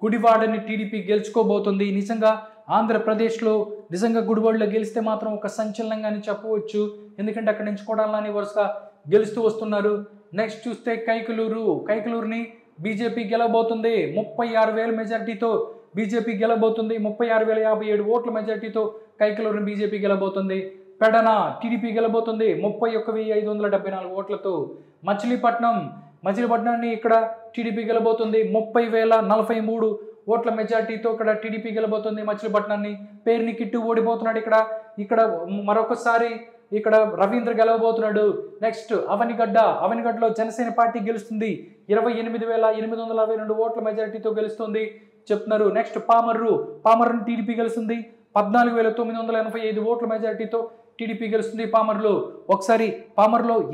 గుడివాడని టీడీపీ గెలుచుకోబోతుంది. నిజంగా ఆంధ్రప్రదేశ్లో నిజంగా గుడివాడలో గెలిస్తే మాత్రం ఒక సంచలనంగానే చెప్పవచ్చు. ఎందుకంటే అక్కడి నుంచి కొడాలని వరుసగా గెలుస్తూ వస్తున్నారు. నెక్స్ట్ చూస్తే కైకలూరుని బీజేపీ గెలవబోతుంది. 36,000 మెజార్టీతో బీజేపీ గెలవబోతుంది. 36,057 ఓట్ల మెజార్టీతో కైకలూరుని బీజేపీ గెలవబోతుంది. పెడన టీడీపీ గెలవబోతుంది 31,574 ఓట్లతో. మచిలీపట్నాన్ని ఇక్కడ టీడీపీ గెలవబోతుంది 30,043 ఓట్ల మెజార్టీతో ఇక్కడ టీడీపీ గెలవబోతుంది మచిలీపట్నాన్ని. పేరుని కిట్టు ఓడిపోతున్నాడు ఇక్కడ మరొకసారి ఇక్కడ రవీంద్ర గెలవబోతున్నాడు. నెక్స్ట్ అవనిగడ్డలో జనసేన పార్టీ గెలుస్తుంది 28,862 ఓట్ల మెజార్టీతో గెలుస్తుంది చెప్తున్నారు. నెక్స్ట్ పామర్రుని టీడీపీ గెలుస్తుంది 14,985 ఓట్ల మెజార్టీతో టీడీపీ గెలుస్తుంది పామర్లో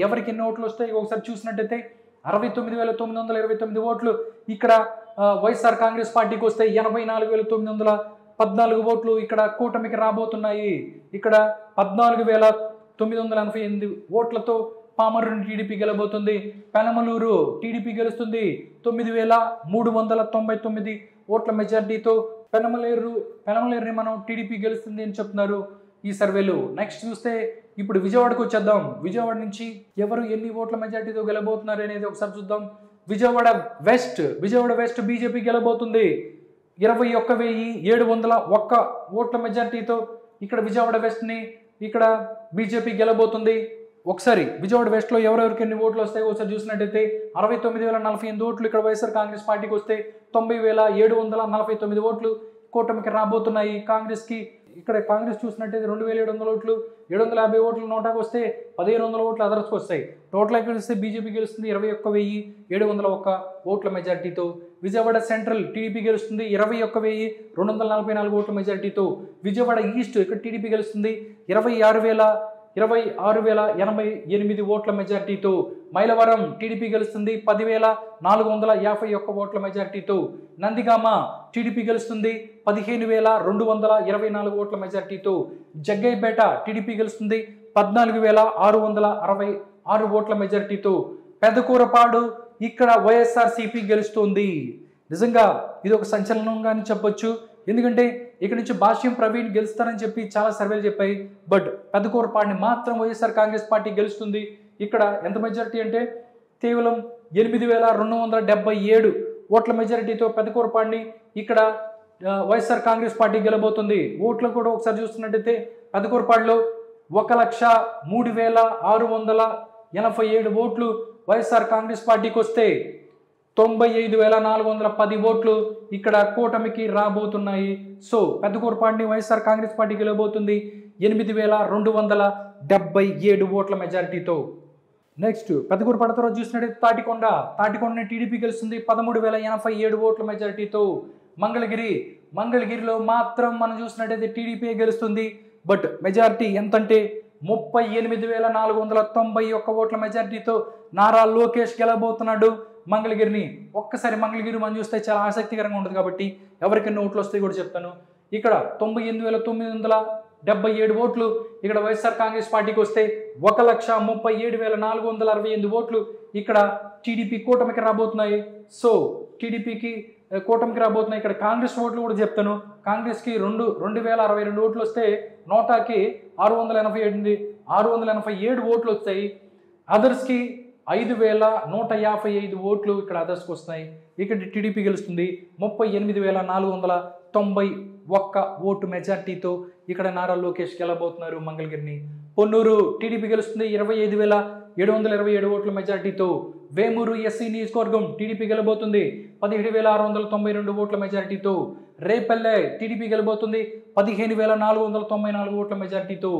ఎవరికి ఎన్ని ఓట్లు వస్తాయి ఒకసారి చూసినట్టయితే 69,929 ఓట్లు ఇక్కడ వైఎస్ఆర్ కాంగ్రెస్ పార్టీకి వస్తాయి. 84,914 ఓట్లు ఇక్కడ కూటమికి రాబోతున్నాయి. ఇక్కడ 14,988 ఓట్లతో పామర్రుని టీడీపీ గెలబోతుంది. పెనమలూరు టీడీపీ గెలుస్తుంది 9,399 ఓట్ల మెజార్టీతో. పెనమలేరుని మనం టీడీపీ గెలుస్తుంది అని చెప్తున్నారు ఈ సర్వేలు. నెక్స్ట్ చూస్తే ఇప్పుడు విజయవాడకు వచ్చేద్దాం. విజయవాడ నుంచి ఎవరు ఎన్ని ఓట్ల మెజార్టీతో గెలబోతున్నారు అనేది ఒకసారి చూద్దాం. విజయవాడ వెస్ట్ బీజేపీ గెలబోతుంది 21,701 ఓట్ల మెజార్టీతో. ఇక్కడ విజయవాడ వెస్ట్ని ఇక్కడ బీజేపీ గెలబోతుంది. ఒకసారి విజయవాడ వెస్ట్లో ఎవరెవరికి ఎన్ని ఓట్లు వస్తాయో ఒకసారి చూసినట్టయితే 69,048 ఓట్లు ఇక్కడ వైఎస్ఆర్ కాంగ్రెస్ పార్టీకి వస్తే 90,749 ఓట్లు కూటమికి రాబోతున్నాయి. ఇక్కడ కాంగ్రెస్ చూసినట్టయితే 2,700 ఓట్లు, 750 ఓట్లు నోటాకు వస్తే 1,500 ఓట్లు అదర్స్కి వస్తాయి. టోటల్ ఎక్కడ వస్తే బీజేపీ గెలుస్తుంది 21,701 ఓట్ల మెజార్టీతో. విజయవాడ సెంట్రల్ టీడీపీ గెలుస్తుంది 21,244 ఓట్ల మెజార్టీతో. విజయవాడ ఈస్ట్ ఇక్కడ టీడీపీ గెలుస్తుంది 26,088 ఓట్ల మెజార్టీతో. మైలవరం టీడీపీ గెలుస్తుంది 10,451 ఓట్ల మెజార్టీతో. నందిగామ టీడీపీ గెలుస్తుంది 15,224 ఓట్ల మెజార్టీతో. జగ్గైపేట టీడీపీ గెలుస్తుంది 14,666 ఓట్ల మెజార్టీతో. పెదకూరపాడు ఇక్కడ వైఎస్ఆర్సీపీ గెలుస్తుంది. నిజంగా ఇది ఒక సంచలనంగానే చెప్పొచ్చు. ఎందుకంటే ఇక్కడ నుంచి భాష్యం ప్రవీణ్ గెలుస్తారని చెప్పి చాలా సర్వేలు చెప్పాయి. బట్ పెదకూరపాడిని మాత్రం వైఎస్ఆర్ కాంగ్రెస్ పార్టీ గెలుస్తుంది. ఇక్కడ ఎంత మెజారిటీ అంటే కేవలం 8,277 ఓట్ల మెజారిటీతో పెదకూరపాడిని ఇక్కడ వైఎస్ఆర్ కాంగ్రెస్ పార్టీ గెలబోతుంది. ఓట్లు కూడా ఒకసారి చూస్తున్నట్టయితే పెదకూరపాడులో 1,03,687 ఓట్లు వైఎస్ఆర్ కాంగ్రెస్ పార్టీకి వస్తే 95,410 ఓట్లు ఇక్కడ కూటమికి రాబోతున్నాయి. సో పెద్దకూరపాడిని వైఎస్ఆర్ కాంగ్రెస్ పార్టీ గెలవబోతుంది 8,277 ఓట్ల మెజారిటీతో. నెక్స్ట్ పెద్దకూరపాడు తర్వాత చూసినట్టయితే తాటికొండని టీడీపీ గెలుస్తుంది 13,087 ఓట్ల మెజారిటీతో. మంగళగిరిలో మాత్రం మనం చూసినట్టయితే టీడీపీ గెలుస్తుంది. బట్ మెజారిటీ ఎంతంటే 38,491 ఓట్ల మెజారిటీతో నారా లోకేష్ గెలవబోతున్నాడు మంగళగిరిని. ఒక్కసారి మంగళగిరి మనం చూస్తే చాలా ఆసక్తికరంగా ఉంటుంది కాబట్టి ఎవరికి ఎన్ని ఓట్లు వస్తాయి కూడా చెప్తాను. ఇక్కడ 98,977 ఓట్లు ఇక్కడ వైఎస్ఆర్ కాంగ్రెస్ పార్టీకి వస్తే 1,37,468 ఓట్లు ఇక్కడ టీడీపీ కూటమికి రాబోతున్నాయి. సో టీడీపీకి కూటమికి రాబోతున్నాయి. ఇక్కడ కాంగ్రెస్ ఓట్లు కూడా చెప్తాను. కాంగ్రెస్కి 2,062 ఓట్లు వస్తే నోటాకి 687 ఓట్లు వస్తాయి. అదర్స్కి 5,155 ఓట్లు ఇక్కడ అదర్స్కి వస్తున్నాయి. ఇక్కడ టీడీపీ గెలుస్తుంది 38,491 ఓటు మెజార్టీతో. ఇక్కడ నారా లోకేష్ గెలబోతున్నారు మంగళగిరిని. పొన్నూరు టీడీపీ గెలుస్తుంది 25,727 ఓట్ల మెజార్టీతో. వేమూరు ఎస్సీ నియోజకవర్గం టీడీపీ గెలబోతుంది 17,692 ఓట్ల మెజార్టీతో. రేపల్లె టీడీపీ గెలబోతుంది 15,494 ఓట్ల మెజార్టీతో.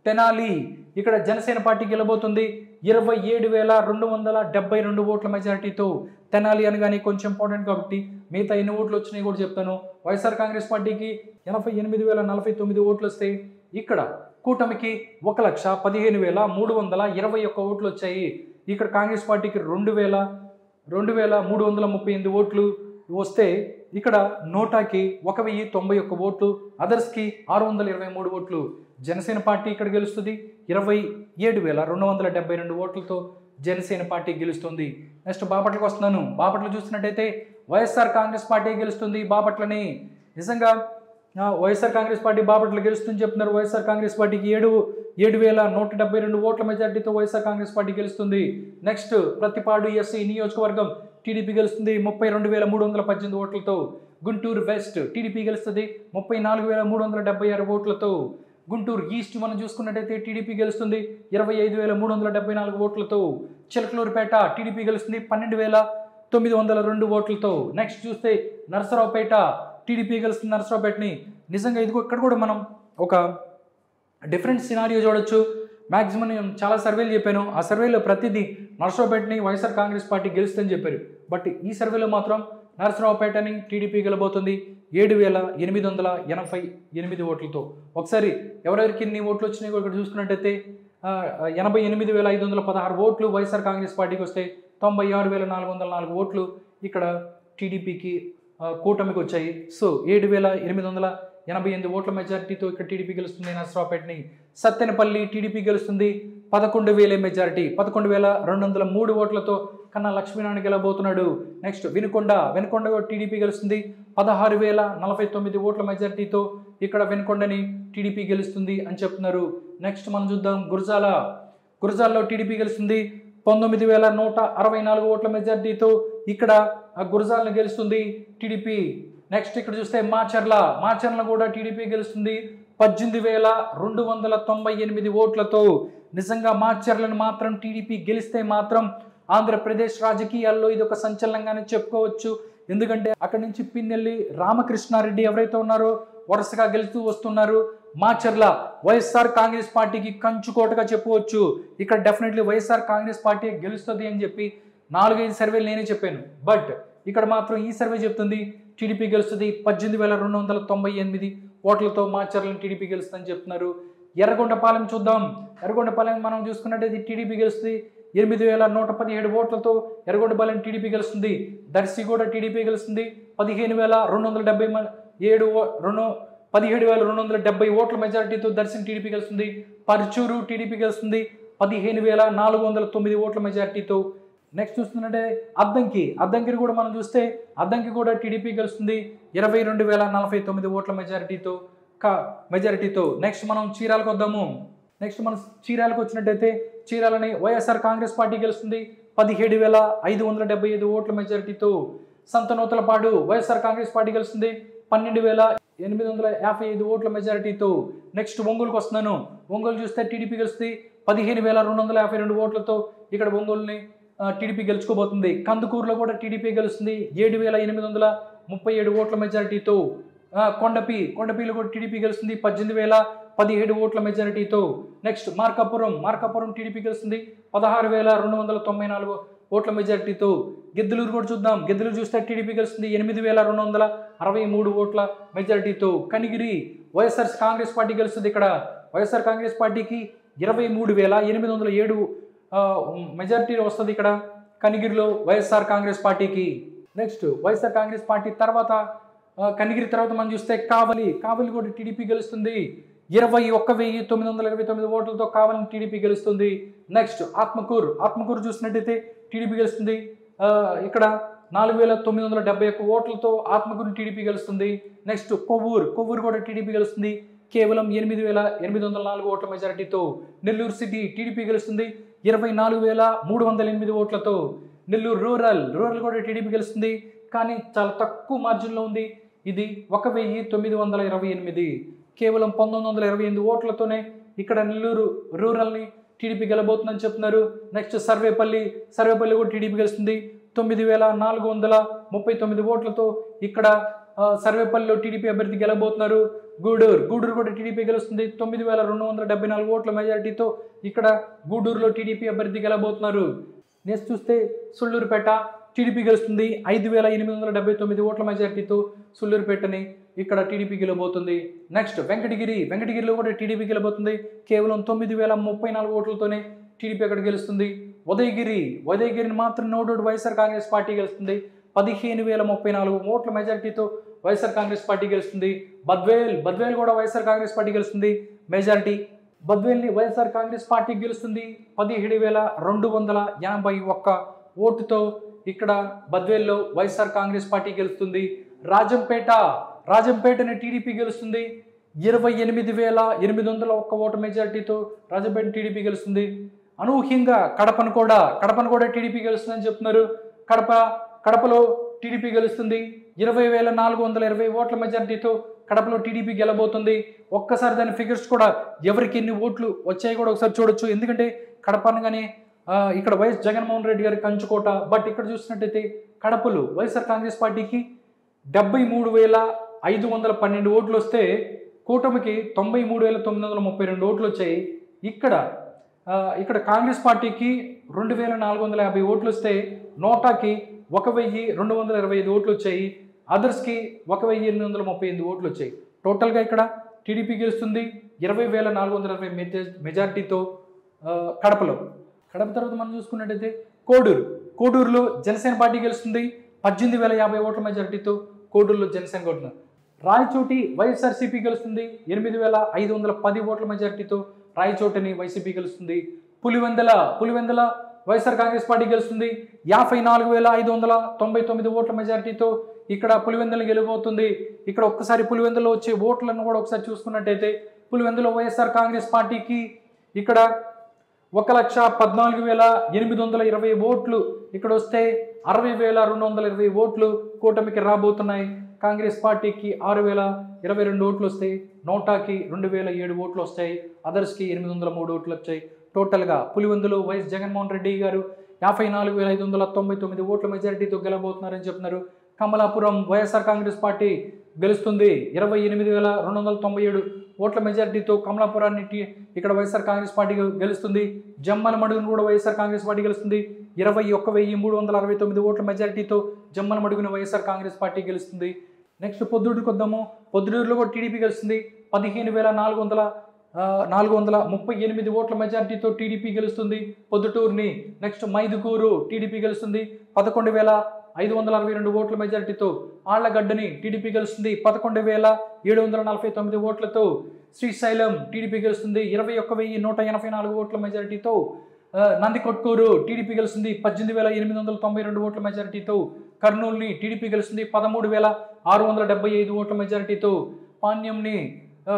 తెనాలి ఇక్కడ జనసేన పార్టీ గెలబోతుంది 27,272 ఓట్ల మెజార్టీతో. తెనాలి అనగానే కొంచెం ఇంపార్టెంట్ కాబట్టి మిగతా ఎన్ని ఓట్లు వచ్చినాయి కూడా చెప్తాను. వైఎస్ఆర్ కాంగ్రెస్ పార్టీకి 88,049 ఓట్లు వస్తాయి. ఇక్కడ కూటమికి 1,15,321 ఓట్లు వచ్చాయి. ఇక్కడ కాంగ్రెస్ పార్టీకి 2,338 ఓట్లు వస్తే ఇక్కడ నోటాకి 1,091 ఓట్లు, అదర్స్కి 623 ఓట్లు. జనసేన పార్టీ ఇక్కడ గెలుస్తుంది 27,272 ఓట్లతో జనసేన పార్టీ గెలుస్తుంది. నెక్స్ట్ బాపట్లకు వస్తున్నాను. బాపట్ల చూసినట్టయితే వైఎస్ఆర్ కాంగ్రెస్ పార్టీ గెలుస్తుంది బాపట్లని. నిజంగా వైఎస్ఆర్ కాంగ్రెస్ పార్టీ బాపట్ల గెలుస్తుందని చెప్తున్నారు. వైఎస్ఆర్ కాంగ్రెస్ పార్టీకి 7,172 ఓట్ల మెజార్టీతో వైఎస్ఆర్ కాంగ్రెస్ పార్టీ గెలుస్తుంది. నెక్స్ట్ ప్రతిపాడు ఎస్సీ నియోజకవర్గం టీడీపీ గెలుస్తుంది 32,318 ఓట్లతో. గుంటూరు వెస్ట్ టీడీపీ గెలుస్తుంది 34,376 ఓట్లతో. గుంటూరు ఈస్ట్ మనం చూసుకున్నట్టయితే టీడీపీ గెలుస్తుంది 25,374 ఓట్లతో. చిలకలూరుపేట టీడీపీ గెలుస్తుంది 12,902 ఓట్లతో. నెక్స్ట్ చూస్తే నరసరావుపేట టీడీపీ గెలుస్తుంది నరసరావుపేటని. నిజంగా ఇదిగో ఇక్కడ కూడా మనం ఒక డిఫరెంట్ సినారియో చూడొచ్చు. మ్యాక్సిమం నేను చాలా సర్వేలు చెప్పాను. ఆ సర్వేలో ప్రతిదీ నరసరావుపేటని వైఎస్ఆర్ కాంగ్రెస్ పార్టీ గెలుస్తుందని చెప్పారు. బట్ ఈ సర్వేలో మాత్రం నరసరావుపేటని టీడీపీ గెలబోతుంది 7,888 ఓట్లతో. ఒకసారి ఎవరెవరికి ఎన్ని ఓట్లు వచ్చినాయో ఇక్కడ చూసుకున్నట్టయితే 88,516 ఓట్లు వైఎస్ఆర్ కాంగ్రెస్ పార్టీకి వస్తే 96,404 ఓట్లు ఇక్కడ టీడీపీకి కూటమికి వచ్చాయి. సో 7,888 ఓట్ల మెజారిటీతో ఇక్కడ టీడీపీ గెలుస్తుంది నరసరావుపేటని. సత్తెనపల్లి టీడీపీ గెలుస్తుంది 11,000 మెజారిటీ 11,203 ఓట్లతో కన్నా లక్ష్మీనారాయణ గెలబోతున్నాడు. నెక్స్ట్ వినుకొండ టీడీపీ గెలుస్తుంది 16,049 ఓట్ల మెజారిటీతో ఇక్కడ వినుకొండని టీడీపీ గెలుస్తుంది అని చెప్తున్నారు. నెక్స్ట్ మనం చూద్దాం గురజాల్లో టీడీపీ గెలుస్తుంది 19,164 ఓట్ల మెజారిటీతో ఇక్కడ గురజాలను గెలుస్తుంది టీడీపీ. నెక్స్ట్ ఇక్కడ చూస్తే మాచర్ల కూడా టీడీపీ గెలుస్తుంది 18,298 ఓట్లతో. నిజంగా మాచర్లను మాత్రం టీడీపీ గెలిస్తే మాత్రం ఆంధ్రప్రదేశ్ రాజకీయాల్లో ఇది ఒక సంచలనంగానే చెప్పుకోవచ్చు. ఎందుకంటే అక్కడి నుంచి పిన్నెల్లి రామకృష్ణారెడ్డి ఎవరైతే ఉన్నారో వరుసగా గెలుస్తూ వస్తున్నారు. మాచర్ల వైఎస్ఆర్ కాంగ్రెస్ పార్టీకి కంచుకోటగా చెప్పవచ్చు. ఇక్కడ డెఫినెట్లీ వైఎస్ఆర్ కాంగ్రెస్ పార్టీ గెలుస్తుంది అని చెప్పి 4-5 సర్వేలు నేనే చెప్పాను. బట్ ఇక్కడ మాత్రం ఈ సర్వే చెప్తుంది టీడీపీ గెలుస్తుంది 18,298 ఓట్లతో మాచర్లను టీడీపీ గెలుస్తుందని చెప్తున్నారు. ఎర్రగొండపాలెం చూద్దాం. ఎర్రగొండపాలెం మనం చూసుకున్నట్టయితే టీడీపీ గెలుస్తుంది 8,117 ఓట్లతో ఎర్రగొండపాలెం టీడీపీ గెలుస్తుంది. దర్శి కూడా టీడీపీ గెలుస్తుంది 17,270 ఓట్ల మెజారిటీతో దర్శిని టీడీపీ గెలుస్తుంది. పర్చూరు టీడీపీ గెలుస్తుంది 15,409 ఓట్ల మెజారిటీతో. నెక్స్ట్ చూస్తుందంటే అద్దంకిని కూడా మనం చూస్తే అద్దంకి కూడా టీడీపీ గెలుస్తుంది 22,049 ఓట్ల మెజారిటీతో. నెక్స్ట్ మనం చీరాలకు వద్దాము. నెక్స్ట్ మనం చీరాలకు వచ్చినట్టయితే చీరాలని వైఎస్ఆర్ కాంగ్రెస్ పార్టీ గెలుస్తుంది 17,575 ఓట్ల మెజారిటీతో. సంతనూతలపాడు వైఎస్ఆర్ కాంగ్రెస్ పార్టీ గెలుస్తుంది 12,855 ఓట్ల మెజారిటీతో. నెక్స్ట్ ఒంగోలుకు వస్తున్నాను. ఒంగోలు చూస్తే టీడీపీ గెలుస్తుంది 15,252 ఓట్లతో ఇక్కడ ఒంగోలుని టీడీపీ గెలుచుకోబోతుంది. కందుకూరులో కూడా టీడీపీ గెలుస్తుంది 7,837 ఓట్ల మెజారిటీతో. కొండపీలో కూడా టీడీపీ గెలుస్తుంది 18,017 ఓట్ల మెజారిటీతో. నెక్స్ట్ మార్కాపురం టీడీపీ గెలుస్తుంది 16,294 ఓట్ల మెజారిటీతో. గిద్దలూరు కూడా చూద్దాం. గిద్దలూరు చూస్తే టీడీపీ గెలుస్తుంది 8,263 ఓట్ల మెజారిటీతో. కనిగిరి వైఎస్ఆర్ కాంగ్రెస్ పార్టీ గెలుస్తుంది. ఇక్కడ వైఎస్ఆర్ కాంగ్రెస్ పార్టీకి 23,807 మెజారిటీ వస్తుంది ఇక్కడ కనిగిరిలో వైఎస్ఆర్ కాంగ్రెస్ పార్టీకి. నెక్స్ట్ వైఎస్ఆర్ కాంగ్రెస్ పార్టీ తర్వాత కనిగిరి తర్వాత మనం చూస్తే కావలి కూడా టీడీపీ గెలుస్తుంది 21,929 ఓట్లతో కావలిని టీడీపీ గెలుస్తుంది. నెక్స్ట్ ఆత్మకూరు చూసినట్టయితే టీడీపీ గెలుస్తుంది ఇక్కడ 4,971 ఓట్లతో ఆత్మకూరు టీడీపీ గెలుస్తుంది. నెక్స్ట్ కొవ్వూరు కూడా టీడీపీ గెలుస్తుంది కేవలం 8,804 ఓట్ల మెజారిటీతో. నెల్లూరు సిటీ టీడీపీ గెలుస్తుంది 24,308 ఓట్లతో. నెల్లూరు రూరల్ కూడా టీడీపీ గెలుస్తుంది కానీ చాలా తక్కువ మార్జిన్లో ఉంది. ఇది 1,928 కేవలం 1,928 ఓట్లతోనే ఇక్కడ నెల్లూరు రూరల్ని టీడీపీ గెలబోతుందని చెప్తున్నారు. నెక్స్ట్ సర్వేపల్లి కూడా టీడీపీ గెలుస్తుంది 9,439 ఓట్లతో ఇక్కడ సర్వేపల్లిలో టీడీపీ అభ్యర్థి గెలబోతున్నారు. గూడూరు కూడా టీడీపీ గెలుస్తుంది 9,274 ఓట్ల మెజారిటీతో ఇక్కడ గూడూరులో టీడీపీ అభ్యర్థి గెలబోతున్నారు. నెక్స్ట్ చూస్తే సుళ్ళూరుపేట టీడీపీ గెలుస్తుంది 5,879 ఓట్ల మెజారిటీతో సుళ్ళూరుపేటని ఇక్కడ టీడీపీ గెలబోతుంది. నెక్స్ట్ వెంకటగిరిలో కూడా టీడీపీ గెలబోతుంది కేవలం 9,034 ఓట్లతోనే టీడీపీ అక్కడ గెలుస్తుంది. ఉదయగిరిని మాత్రం no doubt YSR Congress party గెలుస్తుంది 15,034 ఓట్ల మెజారిటీతో వైఎస్ఆర్ కాంగ్రెస్ పార్టీ గెలుస్తుంది. బద్వేల్ కూడా వైఎస్ఆర్ కాంగ్రెస్ పార్టీ గెలుస్తుంది మెజారిటీ. బద్వేల్ని వైఎస్ఆర్ కాంగ్రెస్ పార్టీ గెలుస్తుంది 17,281 ఓటుతో ఇక్కడ బద్వేల్లో వైఎస్ఆర్ కాంగ్రెస్ పార్టీ గెలుస్తుంది. రాజంపేటని టీడీపీ గెలుస్తుంది 28,801 ఓటు మెజార్టీతో రాజంపేట టీడీపీ గెలుస్తుంది. అనూహ్యంగా కడపను కూడా టీడీపీ గెలుస్తుందని చెప్తున్నారు. కడపలో టీడీపీ గెలుస్తుంది 20,420 ఓట్ల మెజార్టీతో కడపలో టీడీపీ గెలబోతుంది. ఒక్కసారి దాని ఫిగర్స్ కూడా ఎవరికి ఎన్ని ఓట్లు వచ్చాయి కూడా ఒకసారి చూడొచ్చు. ఎందుకంటే కడప అనగానే ఇక్కడ వైఎస్ జగన్మోహన్ రెడ్డి గారి కంచుకోట. బట్ ఇక్కడ చూసినట్టయితే కడపలో వైఎస్ఆర్ కాంగ్రెస్ పార్టీకి 73,512 ఓట్లు వస్తే కూటమికి 93,932 ఓట్లు వచ్చాయి. ఇక్కడ కాంగ్రెస్ పార్టీకి 2,450 ఓట్లు వస్తే నోటాకి 1,225 ఓట్లు వచ్చాయి. అదర్స్కి 1,838 ఓట్లు వచ్చాయి. టోటల్గా ఇక్కడ టీడీపీ గెలుస్తుంది 20,420 మెజార్టీతో కడప తర్వాత మనం చూసుకున్నట్టయితే కోడూరులో జనసేన పార్టీ గెలుస్తుంది 18,050 ఓట్ల మెజార్టీతో కోడూరులో జనసేన కొడుతున్నారు. రాయచోటి వైఎస్ఆర్సీపీ గెలుస్తుంది 8,510 ఓట్ల మెజార్టీతో రాయచోటిని వైసీపీ గెలుస్తుంది. పులివెందల వైఎస్ఆర్ కాంగ్రెస్ పార్టీ గెలుస్తుంది 54,599 ఓట్ల మెజార్టీతో ఇక్కడ పులివెందులు గెలిపోతుంది. ఇక్కడ ఒక్కసారి పులివెందులో వచ్చే ఓట్లను కూడా ఒకసారి చూసుకున్నట్టయితే పులివెందులో వైఎస్ఆర్ కాంగ్రెస్ పార్టీకి ఇక్కడ 1,14,820 ఓట్లు ఇక్కడ వస్తే 60,220 ఓట్లు కూటమికి రాబోతున్నాయి. కాంగ్రెస్ పార్టీకి 6,022 ఓట్లు వస్తాయి. నోటాకి 2,007 ఓట్లు వస్తాయి. అదర్స్కి 803 ఓట్లు వచ్చాయి. టోటల్గా పులివెందులో వైఎస్ జగన్మోహన్ రెడ్డి గారు 54,599 ఓట్ల మెజారిటీతో గెలబోతున్నారని చెప్తున్నారు. కమలాపురం వైఎస్ఆర్ కాంగ్రెస్ పార్టీ గెలుస్తుంది 28,297 ఓట్ల మెజారిటీతో కమలాపురాన్ని ఇక్కడ వైఎస్ఆర్ కాంగ్రెస్ పార్టీ గెలుస్తుంది. జమ్మలమడుగును కూడా వైఎస్ఆర్ కాంగ్రెస్ పార్టీ గెలుస్తుంది 21,369 ఓట్ల మెజారిటీతో జమ్మలమడుగును వైఎస్ఆర్ కాంగ్రెస్ పార్టీ గెలుస్తుంది. నెక్స్ట్ పొద్దుటూరుకు వద్దాము. పొద్దుటూరులో కూడా టీడీపీ గెలుస్తుంది 15,438 ఓట్ల మెజారిటీతో టీడీపీ గెలుస్తుంది పొద్దుటూరుని. నెక్స్ట్ మైదుకూరు టీడీపీ గెలుస్తుంది 11,562 ఓట్ల మెజారిటీతో. ఆళ్లగడ్డని టీడీపీ గెలుస్తుంది 11,749 ఓట్లతో. శ్రీశైలం టీడీపీ గెలుస్తుంది 21,184 ఓట్ల మెజారిటీతో. నందికొట్కూరు టీడీపీ గెలుస్తుంది 18,892 ఓట్ల మెజారిటీతో. కర్నూలుని టీడీపీ గెలుస్తుంది 13,675 ఓట్ల మెజారిటీతో. పాణ్యంని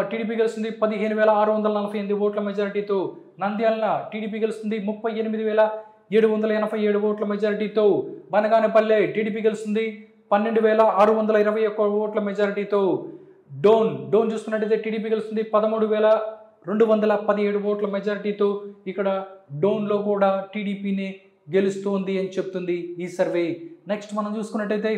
టీడీపీ గెలుస్తుంది 15,648 ఓట్ల మెజారిటీతో. నంద్యాల టీడీపీ గెలుస్తుంది 38,787 ఓట్ల మెజారిటీతో. బనగానపల్లె టీడీపీ గెలుస్తుంది 12,621 ఓట్ల మెజారిటీతో. డోన్ చూసుకున్నట్టయితే టీడీపీ గెలుస్తుంది 13,217 ఓట్ల మెజారిటీతో. ఇక్కడ డోన్లో కూడా టీడీపీని గెలుస్తోంది అని చెప్తుంది ఈ సర్వే. నెక్స్ట్ మనం చూసుకున్నట్టయితే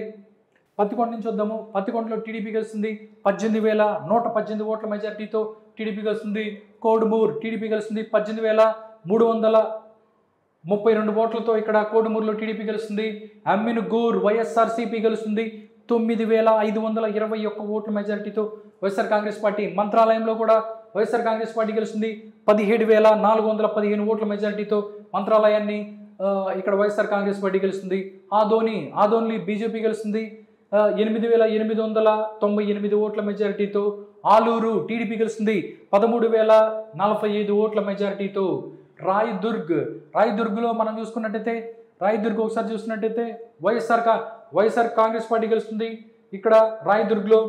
పత్తికొండ నుంచి వద్దాము. పత్తికొండలో టీడీపీ గెలుస్తుంది 18,118 ఓట్ల మెజారిటీతో టీడీపీ గెలుస్తుంది. కోడుమూరు టీడీపీ గెలుస్తుంది 18,332 ఓట్లతో ఇక్కడ కోడుమూరులో టీడీపీ గెలుస్తుంది. అమ్మినుగూరు వైఎస్ఆర్సీపీ గెలుస్తుంది 9,521 ఓట్ల మెజారిటీతో వైఎస్ఆర్ కాంగ్రెస్ పార్టీ. మంత్రాలయంలో కూడా వైఎస్ఆర్ కాంగ్రెస్ పార్టీ గెలుస్తుంది 17,415 ఓట్ల మెజారిటీతో మంత్రాలయాన్ని ఇక్కడ వైఎస్ఆర్ కాంగ్రెస్ పార్టీ గెలుస్తుంది. ఆదోని బీజేపీ గెలుస్తుంది 8,898 ఓట్ల మెజారిటీతో. ఆలూరు టీడీపీ గెలుస్తుంది 13,045 ఓట్ల మెజారిటీతో. రాయదుర్గ్లో మనం చూసుకున్నట్టయితే ఒకసారి చూసినట్టయితే వైఎస్ఆర్ కాంగ్రెస్ పార్టీ గెలుస్తుంది. ఇక్కడ రాయదుర్గ్లో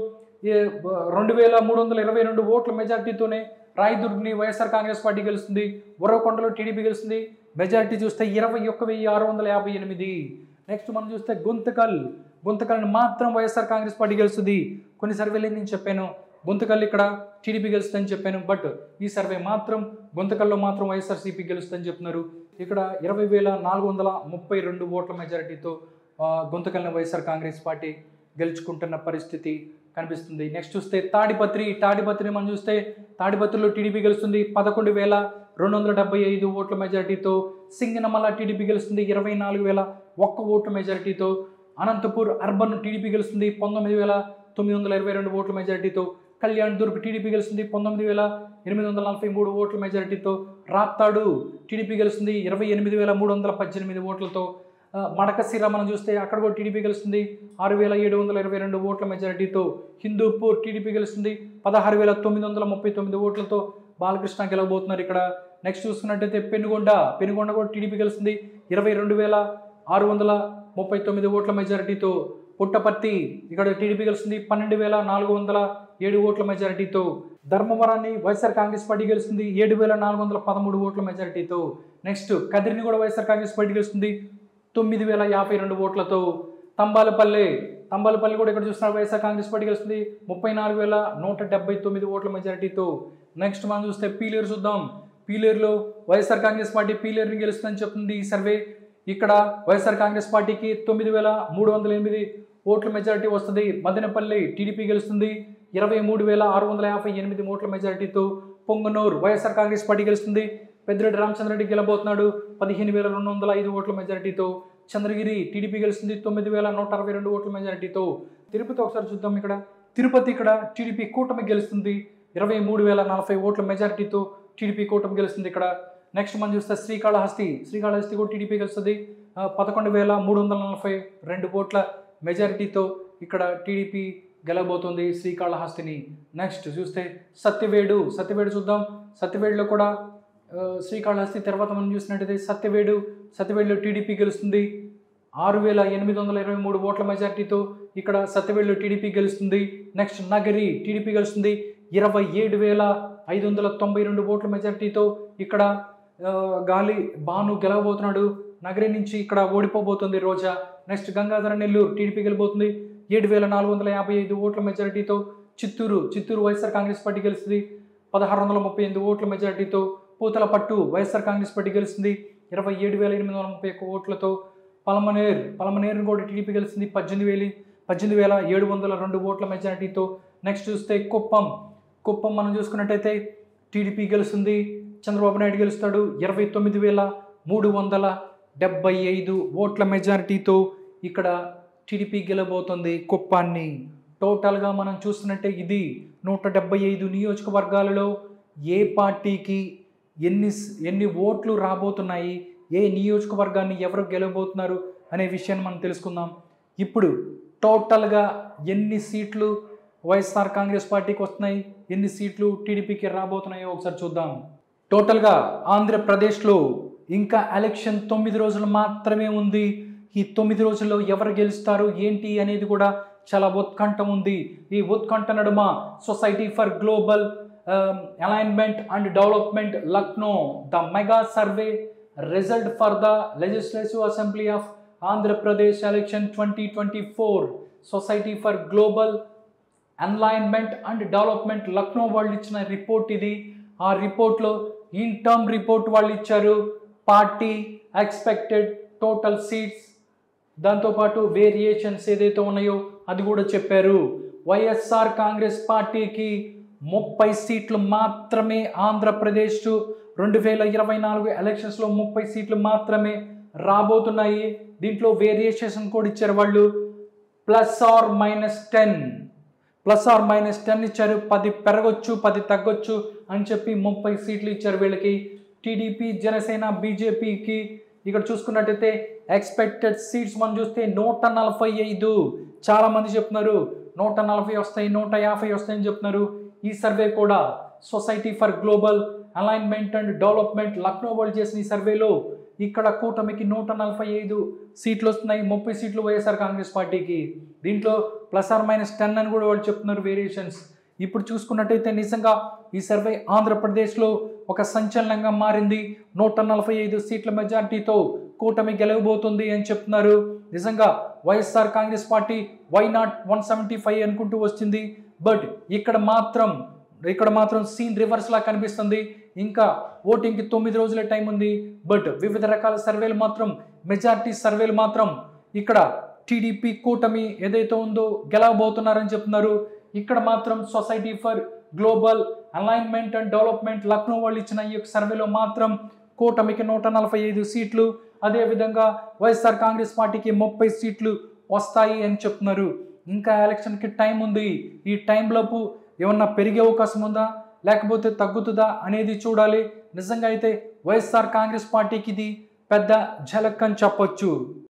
2,322 ఓట్ల మెజారిటీతోనే రాయదుర్గ్ని వైఎస్ఆర్ కాంగ్రెస్ పార్టీ గెలుస్తుంది. ఉరవకొండలో టీడీపీ గెలుస్తుంది. మెజారిటీ చూస్తే 21,658. నెక్స్ట్ మనం చూస్తే గుంతకల్ని మాత్రం వైఎస్ఆర్ కాంగ్రెస్ పార్టీ గెలుస్తుంది. కొన్ని సర్వేలు నేను చెప్పాను గుంతకల్ ఇక్కడ టీడీపీ గెలుస్తుందని చెప్పాను. బట్ ఈ సర్వే మాత్రం గుంతకల్లో మాత్రం వైఎస్ఆర్సీపీ గెలుస్తుందని చెప్తున్నారు. ఇక్కడ 20,432 ఓట్ల మెజారిటీతో గుంతకల్ని వైఎస్ఆర్ కాంగ్రెస్ పార్టీ గెలుచుకుంటున్న పరిస్థితి కనిపిస్తుంది. నెక్స్ట్ చూస్తే తాడిపత్రిని మనం చూస్తే తాడిపత్రిలో టీడీపీ గెలుస్తుంది 11,275 ఓట్ల మెజారిటీతో. సింగనమల టీడీపీ గెలుస్తుంది 24,001 ఓట్ల మెజారిటీతో. అనంతపూర్ అర్బన్ టీడీపీ గెలుస్తుంది 19,922 ఓట్ల మెజారిటీతో. కళ్యాణ్ దుర్గ్ టీడీపీ గెలుస్తుంది 19,843 ఓట్ల మెజారిటీతో. రాప్తాడు టీడీపీ గెలుస్తుంది 28,318 ఓట్లతో. మడకశిర మనం చూస్తే అక్కడ కూడా టీడీపీ గెలుస్తుంది 6,722 ఓట్ల మెజారిటీతో. హిందూపూర్ టీడీపీ గెలుస్తుంది 16,939 ఓట్లతో. బాలకృష్ణ గెలవబోతున్నారు ఇక్కడ. నెక్స్ట్ చూసుకున్నట్టయితే పెనుగొండ కూడా టీడీపీ గెలుస్తుంది 22,639 ఓట్ల మెజారిటీతో. పుట్టపర్తి ఇక్కడ టీడీపీ గెలుస్తుంది 12,407 ఓట్ల మెజారిటీతో. ధర్మవరాన్ని వైఎస్ఆర్ కాంగ్రెస్ పార్టీ గెలుస్తుంది 7,413 ఓట్ల మెజారిటీతో. నెక్స్ట్ కదిరిని కూడా వైఎస్ఆర్ కాంగ్రెస్ పార్టీ గెలుస్తుంది 9,052 ఓట్లతో. తంబాలపల్లి కూడా ఇక్కడ చూస్తున్నారు వైఎస్ఆర్ కాంగ్రెస్ పార్టీ గెలుస్తుంది 34,179 ఓట్ల మెజారిటీతో. నెక్స్ట్ మనం చూస్తే పీలేరు చూద్దాం. పీలేరులో వైఎస్ఆర్ కాంగ్రెస్ పార్టీ పీలేరుని గెలుస్తుందని చెప్తుంది ఈ సర్వే. ఇక్కడ వైఎస్ఆర్ కాంగ్రెస్ పార్టీకి 9,308 ఓట్ల మెజారిటీ వస్తుంది. మదనపల్లి టీడీపీ గెలుస్తుంది 23,658 ఓట్ల మెజారిటీతో. పొంగనూరు వైఎస్ఆర్ కాంగ్రెస్ పార్టీ గెలుస్తుంది. పెద్దిరెడ్డి రామచంద్రరెడ్డి గెలబోతున్నాడు 15,205 ఓట్ల మెజారిటీతో. చంద్రగిరి టీడీపీ గెలుస్తుంది 9,162 ఓట్ల మెజారిటీతో. తిరుపతి ఒకసారి చూద్దాం. తిరుపతి ఇక్కడ టీడీపీ కూటమి గెలుస్తుంది 23,040 ఓట్ల మెజారిటీతో. టీడీపీ కూటమి గెలుస్తుంది ఇక్కడ. నెక్స్ట్ మనం చూస్తే శ్రీకాళహస్తి కూడా టీడీపీ గెలుస్తుంది 11,342 ఓట్ల మెజారిటీతో. ఇక్కడ టీడీపీ గెలబోతుంది శ్రీకాళహస్తిని. నెక్స్ట్ చూస్తే సత్యవేడు చూద్దాం. సత్యవేడులో కూడా శ్రీకాళహస్తి తర్వాత మనం చూసినట్టయితే సత్యవేడులో టీడీపీ గెలుస్తుంది 6,823 ఓట్ల మెజారిటీతో. ఇక్కడ సత్యవేడులో టీడీపీ గెలుస్తుంది. నెక్స్ట్ నగరి టీడీపీ గెలుస్తుంది 27,592 ఓట్ల మెజారిటీతో. ఇక్కడ గాలి భాను గెలవబోతున్నాడు నగరి నుంచి. ఇక్కడ ఓడిపోబోతుంది రోజా. నెక్స్ట్ గంగాధర నెల్లూరు టీడీపీ గెలబోతుంది 7,455 ఓట్ల మెజారిటీతో. చిత్తూరు వైఎస్ఆర్ కాంగ్రెస్ పార్టీ గెలుస్తుంది 1,638 ఓట్ల మెజారిటీతో. పూతలపట్టు వైఎస్ఆర్ కాంగ్రెస్ పార్టీ గెలుస్తుంది 27,831 ఓట్లతో. పలమనేరు కూడా టీడీపీ గెలుస్తుంది 18,702 ఓట్ల మెజారిటీతో. నెక్స్ట్ చూస్తే కుప్పం మనం చూసుకున్నట్టయితే టీడీపీ గెలుస్తుంది. చంద్రబాబు నాయుడు గెలుస్తాడు 29,375 ఓట్ల మెజారిటీతో. ఇక్కడ టీడీపీ గెలబోతుంది కుప్పాన్ని. టోటల్గా మనం చూస్తున్నట్టే ఇది 175 నియోజకవర్గాలలో ఏ పార్టీకి ఎన్ని ఓట్లు రాబోతున్నాయి, ఏ నియోజకవర్గాన్ని ఎవరు గెలవబోతున్నారు అనే విషయాన్ని మనం తెలుసుకుందాం. ఇప్పుడు టోటల్గా ఎన్ని సీట్లు వైఎస్ఆర్ కాంగ్రెస్ పార్టీకి వస్తున్నాయి, ఎన్ని సీట్లు టీడీపీకి రాబోతున్నాయో ఒకసారి చూద్దాం. టోటల్గా ఆంధ్రప్రదేశ్లో ఇంకా ఎలక్షన్ 9 రోజులు మాత్రమే ఉంది. ఈ 9 రోజుల్లో ఎవరు గెలుస్తారు ఏంటి అనేది కూడా చాలా ఉత్కంఠ ఉంది. ఈ ఉత్కంఠ నడుమ society for global alignment and development Lucknow the mega survey result for the legislative assembly of Andhra Pradesh election 2024 society for global alignment and development Lucknow వాళ్ళు ఇచ్చిన రిపోర్ట్ ఇది. ఆ రిపోర్ట్లో ఇన్ టర్మ్ రిపోర్ట్ వాళ్ళు ఇచ్చారు. పార్టీ ఎక్స్పెక్టెడ్ టోటల్ సీట్స్, దాంతోపాటు వేరియేషన్స్ ఏదైతే ఉన్నాయో అది కూడా చెప్పారు. వైఎస్ఆర్ కాంగ్రెస్ పార్టీకి 30 సీట్లు మాత్రమే ఆంధ్రప్రదేశ్ 2024 ఎలక్షన్స్లో 30 సీట్లు మాత్రమే రాబోతున్నాయి. దీంట్లో వేరియేషన్ కూడా ఇచ్చారు వాళ్ళు. +10 ఇచ్చారు. 10 పెరగొచ్చు 10 తగ్గొచ్చు అని చెప్పి 30 సీట్లు ఇచ్చారు వీళ్ళకి. టీడీపీ జనసేన బీజేపీకి ఇక్కడ చూసుకున్నట్టయితే ఎక్స్పెక్టెడ్ సీట్స్ మనం చూస్తే 145. చాలామంది చెప్తున్నారు 140 వస్తాయి 150 వస్తాయని చెప్తున్నారు. ఈ సర్వే కూడా society for global alignment and development Lucknow వాళ్ళు చేసిన ఈ సర్వేలో ఇక్కడ కూటమికి 145 సీట్లు వస్తున్నాయి. 30 సీట్లు వైఎస్ఆర్ కాంగ్రెస్ పార్టీకి. దీంట్లో +10 అని కూడా వాళ్ళు చెప్తున్నారు వేరియేషన్స్. ఇప్పుడు చూసుకున్నట్టయితే నిజంగా ఈ సర్వే ఆంధ్రప్రదేశ్లో ఒక సంచలనంగా మారింది. 145 సీట్ల మెజార్టీతో కూటమి గెలవబోతుంది అని చెప్తున్నారు. నిజంగా YSR Congress party why not 175 అనుకుంటూ వచ్చింది. బట్ ఇక్కడ మాత్రం సీన్ రివర్స్ లా కనిపిస్తుంది. ఇంకా ఓటింగ్కి 9 రోజుల టైం ఉంది. బట్ వివిధ రకాల సర్వేలు మాత్రం మెజార్టీ సర్వేలు మాత్రం ఇక్కడ టీడీపీ కూటమి ఏదైతే ఉందో గెలవబోతున్నారని చెప్తున్నారు. ఇక్కడ మాత్రం society for global alignment and development Lucknow వాళ్ళు ఇచ్చిన ఈ యొక్క సర్వేలో మాత్రం కూటమికి 145 సీట్లు, అదేవిధంగా వైఎస్ఆర్ కాంగ్రెస్ పార్టీకి 30 సీట్లు వస్తాయి అని చెప్తున్నారు. ఇంకా ఎలక్షన్కి టైం ఉంది. ఈ టైంలోపు ఏమన్నా పెరిగే అవకాశం ఉందా లేకపోతే తగ్గుతుందా అనేది చూడాలి. నిజంగా అయితే వైఎస్ఆర్ కాంగ్రెస్ పార్టీకి ఇది పెద్ద ఝలక్ అని చెప్పొచ్చు.